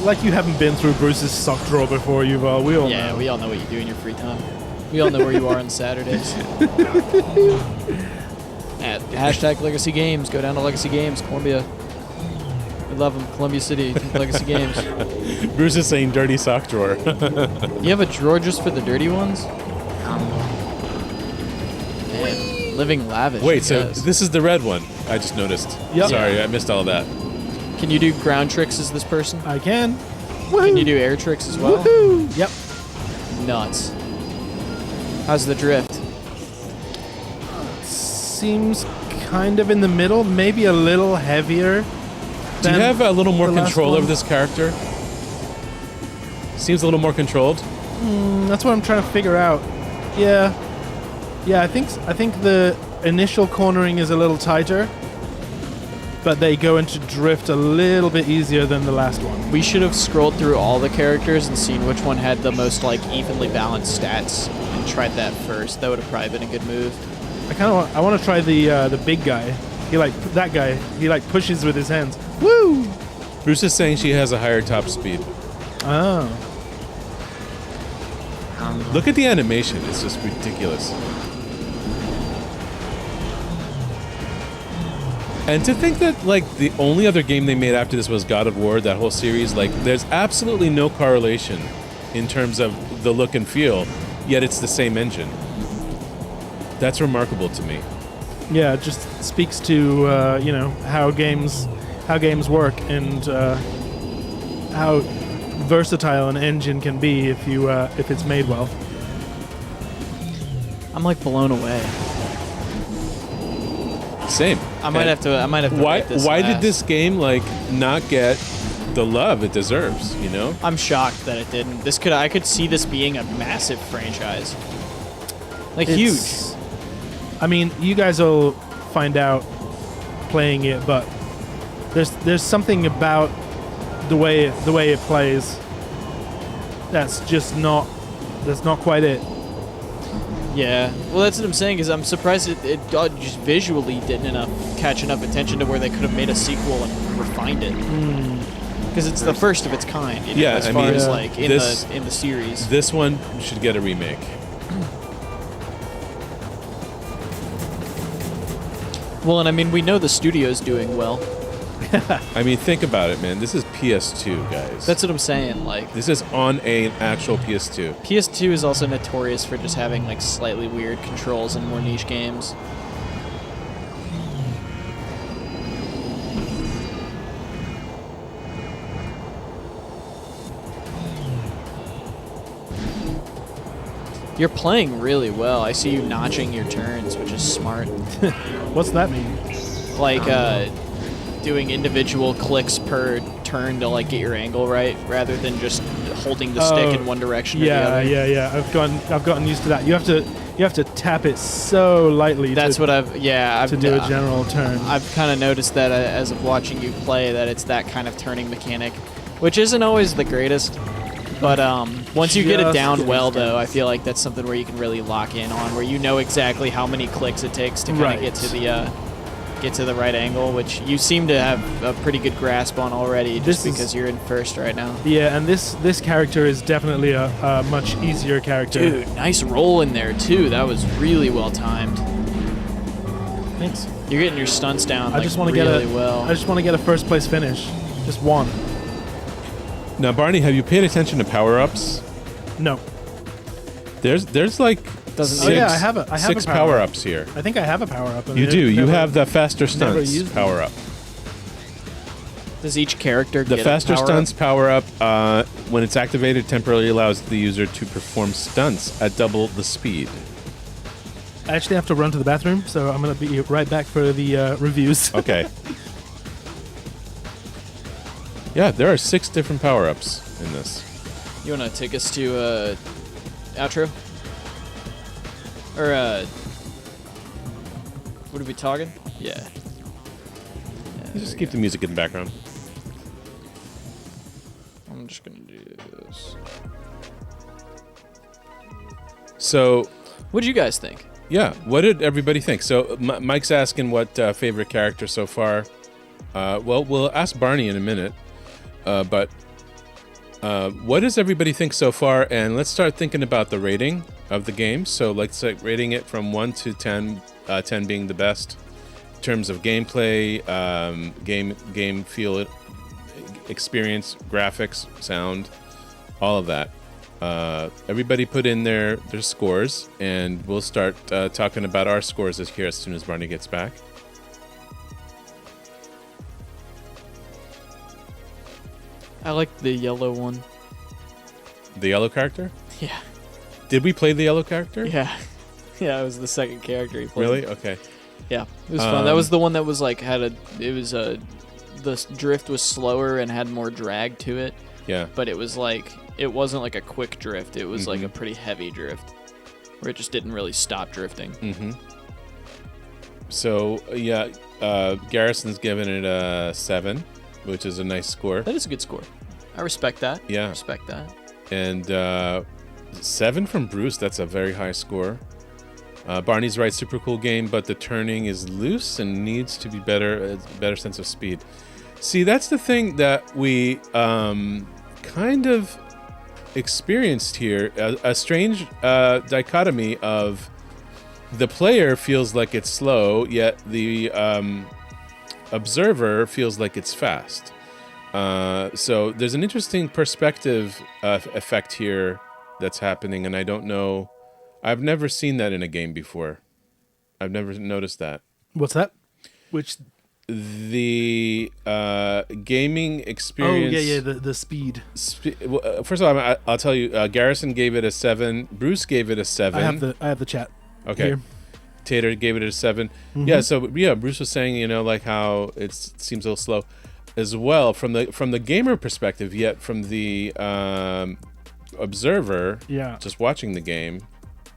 Like you haven't been through Bruce's sock drawer before, Yuval. We all Yeah, know. we all know what you do in your free time. We all know where you are on Saturdays. At hashtag Legacy Games. Go down to Legacy Games, Columbia. We love them. Columbia City, Legacy Games. Bruce is saying dirty sock drawer. You have a drawer just for the dirty ones? Man, living lavish. Wait, I so guess. this is the red one. I just noticed. Yep. Sorry, I missed all that. Can you do ground tricks as this person? I can. Can you do air tricks as well? Woohoo! Yep. Nuts. How's the drift? Seems kind of in the middle, maybe a little heavier. Do you have a little more the last control one. over this character? Seems a little more controlled. That's what I'm trying to figure out. Yeah. I think the initial cornering is a little tighter, but they go into drift a little bit easier than the last one. We should have scrolled through all the characters and seen which one had the most like evenly balanced stats and tried that first. That would have probably been a good move. I want to try the big guy. He that guy. He pushes with his hands. Woo! Bruce is saying she has a higher top speed. Oh. Look at the animation. It's just ridiculous. And to think that, like, the only other game they made after this was God of War, that whole series, like, there's absolutely no correlation in terms of the look and feel, yet it's the same engine. That's remarkable to me. Yeah, it just speaks to how games work and how versatile an engine can be if it's made well. I'm like blown away. Same. I might have to. Why write this did last. this game, like, not get the love it deserves, you know? I'm shocked that it didn't. I could see this being a massive franchise. Like huge. I mean, you guys will find out playing it, but there's something about the way it plays that's not quite it. Yeah. Well, that's what I'm saying. Is I'm surprised it just visually didn't catch enough attention to where they could have made a sequel and refined it. Because it's the first of its kind. You know, Yeah, as I far mean, as like in this- the series. This one should get a remake. Well, and I mean, we know the studio's doing well. I mean, think about it, man. This is PS2, guys. That's what I'm saying. Like, This is on an actual PS2. PS2 is also notorious for just having like slightly weird controls in more niche games. You're playing really well. I see you notching your turns, which is smart. What's that mean? Like doing individual clicks per turn to like get your angle right, rather than just holding the stick in one direction or the other. Yeah. I've gotten used to that. You have to tap it so lightly. That's what I've to do a general turn. I've kind of noticed that as of watching you play, that it's that kind of turning mechanic, which isn't always the greatest. But once you get it Just down getting well, started. though, I feel like that's something where you can really lock in on, where you know exactly how many clicks it takes to kind Right. of get to the right angle, which you seem to have a pretty good grasp on already, just This is- because you're in first right now. Yeah, and this character is definitely a much easier character. Dude, nice roll in there too. That was really well timed. Thanks. You're getting your stunts down. I just want to really get well. I just want to get a first place finish. Just one. Now, Barney, have you paid attention to power-ups? No. There's like Doesn't six, need- Oh, yeah, I have a six power-up. power-ups here. I think I have a power up. You do. You have the faster stunts used them. power-up. Does each character The get faster a power stunts power-up, when it's activated, temporarily allows the user to perform stunts at double the speed. I actually have to run to the bathroom, so I'm gonna be right back for the reviews. Okay. Yeah, there are 6 different power-ups in this. You want to take us to outro? Or what are we talking? Yeah. You just keep the music in the background. I'm just gonna do this. So, What did you guys think? yeah, what did everybody think? So, Mike's asking what favorite character so far. Well, we'll ask Barney in a minute. But what does everybody think so far? And let's start thinking about the rating of the game. So, let's rating it from 1 to 10, 10 being the best in terms of gameplay, game feel, experience, graphics, sound, all of that. Everybody put in their scores, and we'll start talking about our scores here as soon as Barney gets back. I like the yellow one. The yellow character? Yeah. Did we play the yellow character? Yeah. Yeah, it was the second character he played. Really? Okay. Yeah, it was fun. That was the one that was like the drift was slower and had more drag to it. Yeah. But it was like it wasn't like a quick drift. It was like a pretty heavy drift, where it just didn't really stop drifting. Mm-hmm. So yeah, Garrison's given it a 7, which is a nice score. That is a good score. I respect that. Yeah. I respect that. And 7 from Bruce. That's a very high score. Barney's right, super cool game, but the turning is loose and needs to be better, a better sense of speed. See, that's the thing that we kind of experienced here, a strange dichotomy of the player feels like it's slow, yet the observer feels like it's fast. So there's an interesting perspective effect here that's happening, and I don't know. I've never seen that in a game before. I've never noticed that. What's that? Which? The gaming experience. Oh yeah, the speed. First of all, I'll tell you. Garrison gave it a 7. Bruce gave it a 7. I have the chat. Okay. Here. Tater gave it a 7. Yeah. So yeah, Bruce was saying, like how it seems a little slow, as well from the gamer perspective. Yet from the observer, just watching the game,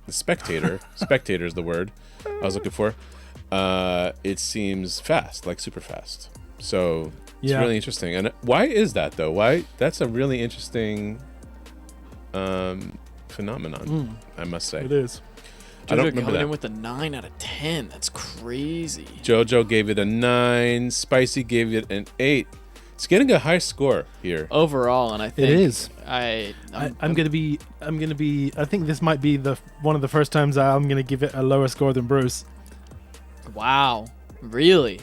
the spectator. Spectator is the word I was looking for. It seems fast, like super fast. So it's really interesting. And why is that though? Why? That's a really interesting phenomenon, I must say. It is. I don't Jojo remember coming that. in with a 9 out of 10. That's crazy. Jojo gave it a 9. Spicy gave it an 8. It's getting a high score here Overall, and I think It is. I'm gonna be. I think this might be one of the first times I'm gonna give it a lower score than Bruce. Wow, really?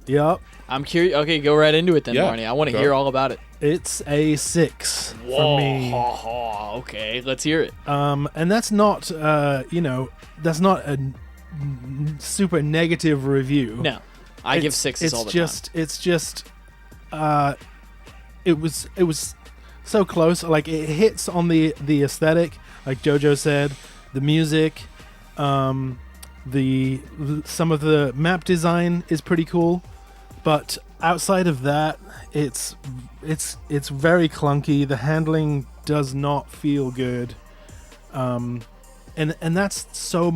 Yep. I'm curious. Okay, go right into it then, Yeah, Barney. I want to go. hear all about it. It's a 6 for me. Okay, let's hear it. And that's not, that's not a super negative review. No, I give 6s all the time. It's just, it was so close. Like it hits on the aesthetic, like Jojo said, the music, some of the map design is pretty cool, but outside of that, it's very clunky. The handling does not feel good, and that's so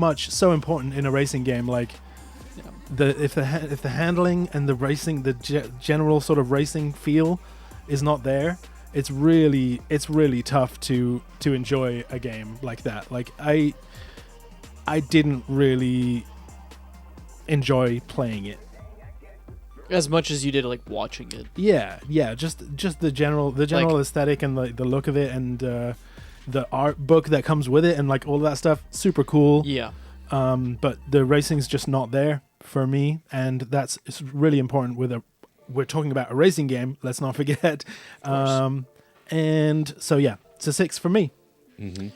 important in a racing game. Like if the handling and the racing, the general sort of racing feel is not there, it's really tough to enjoy a game like that. Like I didn't really enjoy playing it As much as you did like watching it. Yeah, just the general Like- aesthetic and the look of it, and the art book that comes with it, and like all that stuff, super cool. Yeah. But the racing's just not there for me, and it's really important we're talking about a racing game, let's not forget. And so yeah, it's a 6 for me. Mm-hmm.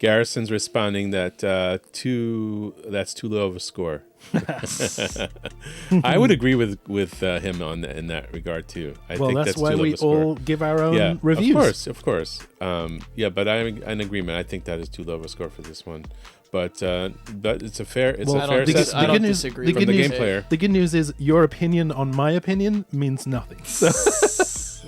Garrison's responding that that's too low of a score. I would agree with him in that regard too. I think That's too why low we of a score. all give our own reviews. Of course. But I'm in agreement. I think that is too low of a score for this one. But it's a fair assessment I don't from disagree. the game player. The good news is your opinion on my opinion means nothing. So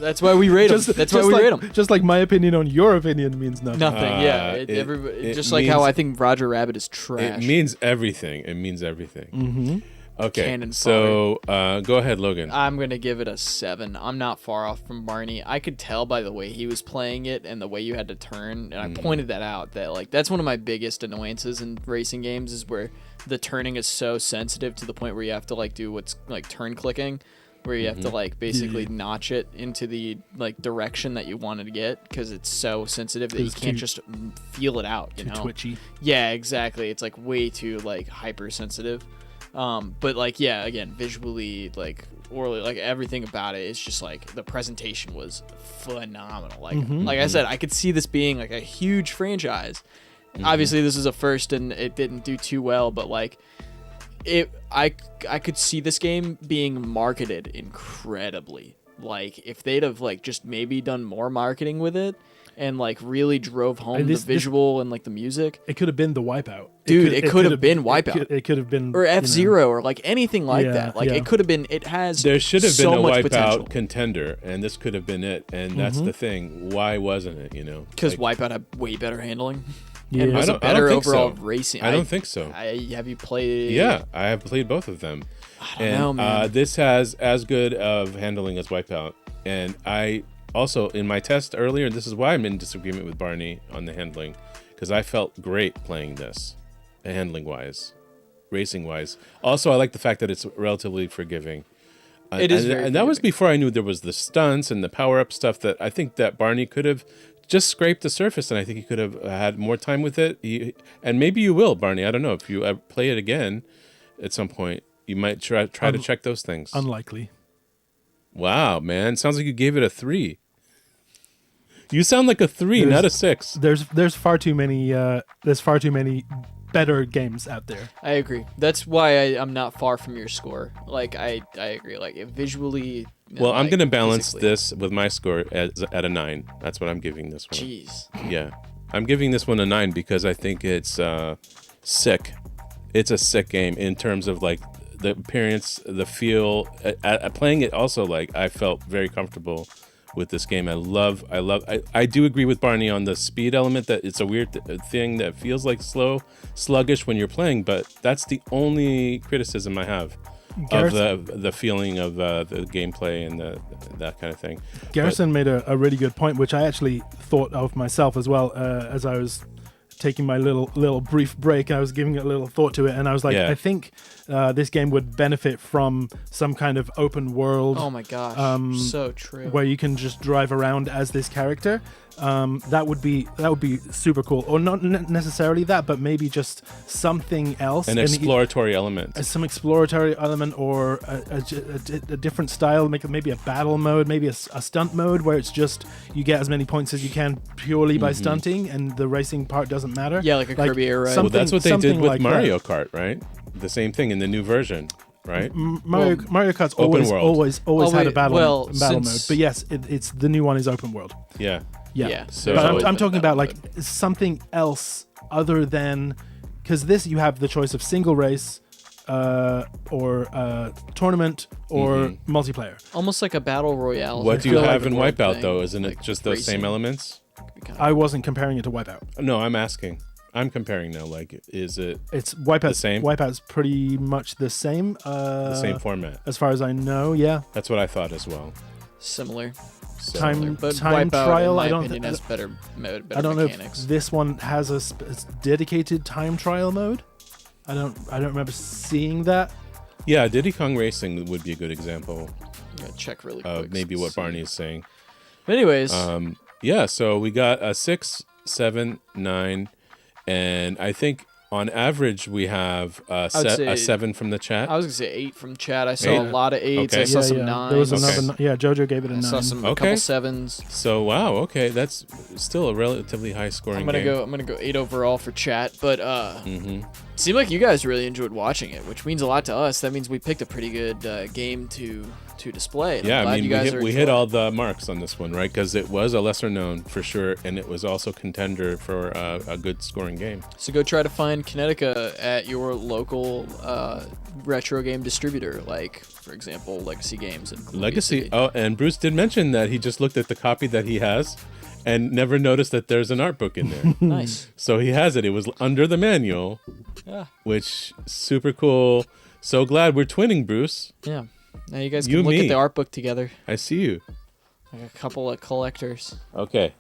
That's why we rate them. That's why we rate them. Just like my opinion on your opinion means nothing. Nothing. Yeah. It Just like how I think Roger Rabbit is trash. It means everything. It means everything. Mm-hmm. Okay, cannon so go ahead, Logan. I'm gonna give it a 7. I'm not far off from Barney. I could tell by the way he was playing it and the way you had to turn, and I pointed that out. That like that's one of my biggest annoyances in racing games is where the turning is so sensitive to the point where you have to like do what's like turn clicking, where you have to like basically notch it into the like direction that you wanted to get because it's so sensitive that you can't just feel it out. You know, twitchy. Yeah, exactly. It's like way too like hypersensitive. But like yeah, again, visually like orally like everything about it is just like the presentation was phenomenal. Like I said, I could see this being like a huge franchise. Obviously, this is a first and it didn't do too well, but like. I could see this game being marketed incredibly. Like if they'd have like just maybe done more marketing with it and like really drove home the visual and like the music. It could have been the Wipeout. Dude, it could have been Wipeout. It could have been or F-Zero or like anything like that. Like it could have been. It has. There should have so been a much Wipeout potential. contender, and this could have been it. And that's the thing. Why wasn't it? You know, because Wipeout had way better handling. Yeah. And was a better think overall so. racing. I don't think so. Have you played? Yeah, I have played both of them. I don't know, man. This has as good of handling as Wipeout. And I also, in my test earlier, this is why I'm in disagreement with Barney on the handling, because I felt great playing this, handling-wise, racing-wise. Also, I like the fact that it's relatively forgiving. It is very and that was before I knew there was the stunts and the power-up stuff that I think that Barney could have just scraped the surface, and I think he could have had more time with it. And maybe you will, Barney. I don't know. If you play it again at some point, you might try to check those things. Unlikely. Wow, man. Sounds like you gave it a 3. You sound like a 3, not a 6. There's far too many better games out there. I agree. That's why I'm not far from your score. Like I agree. Like visually. Well, I'm like, going to balance physically. this with my score at a 9. That's what I'm giving this one. Jeez. Yeah. I'm giving this one a 9 because I think it's sick. It's a sick game in terms of like the appearance, the feel. Playing it also, like I felt very comfortable with this game. I do agree with Barney on the speed element, that it's a weird thing that feels like sluggish when you're playing, but that's the only criticism I have of the feeling of the gameplay and that kind of thing. Garrison made a really good point, which I actually thought of myself as well, as I was taking my little brief break, and I was giving it a little thought to it, and I was like, I think this game would benefit from some kind of open world. Oh my gosh, so true. Where you can just drive around as this character. That would be super cool, or not necessarily that, but maybe just something else. An exploratory element. Some exploratory element, or a different style. Maybe a battle mode, maybe a stunt mode where it's just you get as many points as you can purely by stunting, and the racing part doesn't matter. Yeah, like a Kirby Air Ride. Well, that's what they did with like Mario Kart, right? The same thing in the new version, right? Mario Kart's open always Oh, had a wait, battle well, mode, since- but yes, it's the new one is open world. Yeah. Yeah. So- But always I'm been talking a about battle like something else other than, because this you have the choice of single race, or tournament, or multiplayer. Almost like a battle royale. What I do you feel have like in more Wipeout thing, though? Isn't it like just those same racing. elements? I wasn't comparing it to Wipeout. No, I'm asking. I'm comparing now. Like, is it It's Wipeout. The same? Wipeout's pretty much the same. the same format? As far as I know, yeah. That's what I thought as well. Similar. So, Time But time Wipeout, trial. in my I don't. opinion, has better I don't know mechanics. if this one has a dedicated time trial mode. I don't remember seeing that. yeah, Diddy Kong Racing would be a good example I'm gonna check really of quick. maybe what see. Barney is saying. But anyways, Yeah, so we got a 6, 7, 9, and I think on average we have a say- 7 from the chat. I was gonna say 8 from chat. I saw 8? a lot of 8s. Okay. I saw Yeah, some yeah. 9s. There was Okay. another. Yeah, JoJo gave it a I 9. saw some Okay. couple 7s. So wow, okay, that's still a relatively high scoring I'm gonna game. go 8 overall for chat, but seemed like you guys really enjoyed watching it, which means a lot to us. That means we picked a pretty good game to display. And I'm Yeah, glad I mean, you guys are we hit enjoying all the marks on this one, right? Because it was a lesser known for sure, and it was also contender for a good scoring game. it. So go try to find Kinetica at your local retro game distributor, like for example, Legacy Games and Columbia Legacy. City. Oh, and Bruce did mention that he just looked at the copy that he has and never noticed that there's an art book in there. Nice. So he has it. It was under the manual, Yeah. which super cool. So glad we're twinning, Bruce. Yeah. Now you guys You can look and at me. the art book together. I see you. Like a couple of collectors. Okay.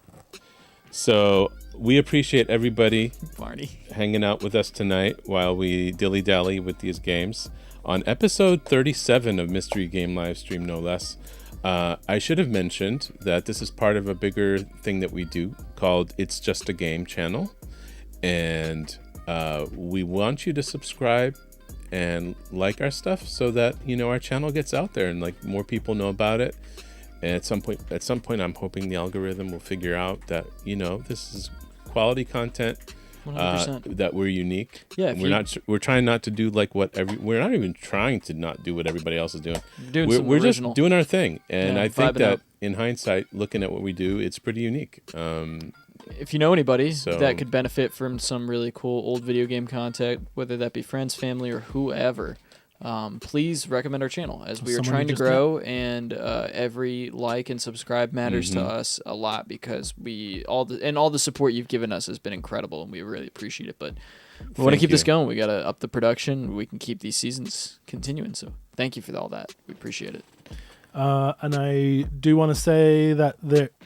So we appreciate everybody Barney. hanging out with us tonight while we dilly-dally with these games. On episode 37 of Mystery Game Livestream, no less, I should have mentioned that this is part of a bigger thing that we do called It's Just a Game channel. And we want you to subscribe and like our stuff so that, you know, our channel gets out there and like more people know about it. And at some point, I'm hoping the algorithm will figure out that, you know, this is quality content, 100%. that we're unique. Yeah, And we're trying not to do like we're not even trying to not do what everybody else is doing. We're Just doing our thing. And Yeah, I think vibing that out. in hindsight, looking at what we do, it's pretty unique. If you know anybody So- that could benefit from some really cool old video game content, whether that be friends, family, or whoever, please recommend our channel as we are Someone trying who to just grow, and every like and subscribe matters Mm-hmm. to us a lot because all the support you've given us has been incredible and we really appreciate it. But we want to Thank keep this you. going. We got to up the production. We can keep these seasons continuing. So thank you for all that. We appreciate it. And I do want to say that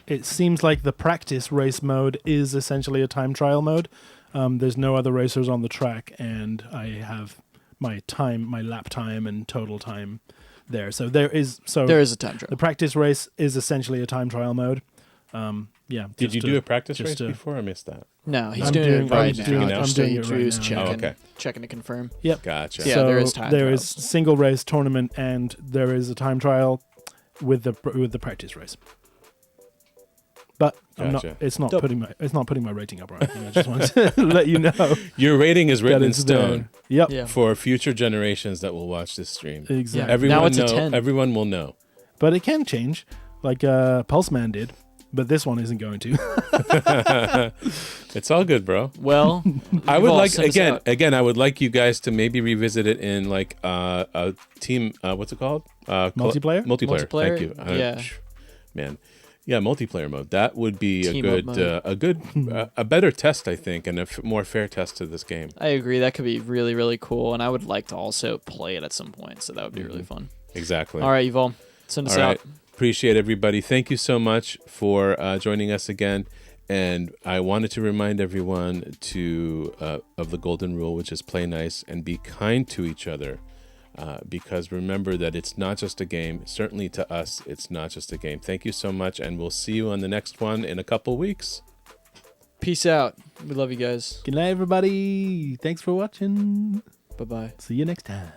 it seems like the practice race mode is essentially a time trial mode. There's no other racers on the track, and I have my lap time and total time there. So there is a time trial. the practice race is essentially a time trial mode. Did you do a practice just race to- before? I missed that. No, he's I'm doing doing- it right I'm now. doing it now. I'm doing it right Drew's now. checking, Oh, okay. checking to confirm. Yep. Gotcha. Yeah, So there is time there is trials. single race tournament, and there is a time trial with the practice race. But I'm not. Gotcha. It's not Dope. putting my rating up or anything. I just wanted to let you know Your rating is written that in it's there. stone Yep. Yeah. for future generations that will watch this stream. Exactly. Everyone Now it's a know. 10. Everyone will know. But it can change, like Pulse Man did. But this one isn't going to. It's all good, bro. Well, I would Yuval, like send us out. again. I would like you guys to maybe revisit it in like a team. What's it called? Multiplayer? Multiplayer. Multiplayer? Thank you. Yeah. Man. Yeah, multiplayer mode. That would be Team up mode. a better test, I think, and a more fair test to this game. I agree. That could be really, really cool, and I would like to also play it at some point. So that would be really fun. Exactly. All right, Yuval, send us All out. right. Appreciate everybody. Thank you so much for joining us again. And I wanted to remind everyone of the golden rule, which is play nice and be kind to each other. Because remember that it's not just a game. Certainly to us, it's not just a game. Thank you so much, and we'll see you on the next one in a couple weeks. Peace out. We love you guys. Good night, everybody. Thanks for watching. Bye bye. See you next time.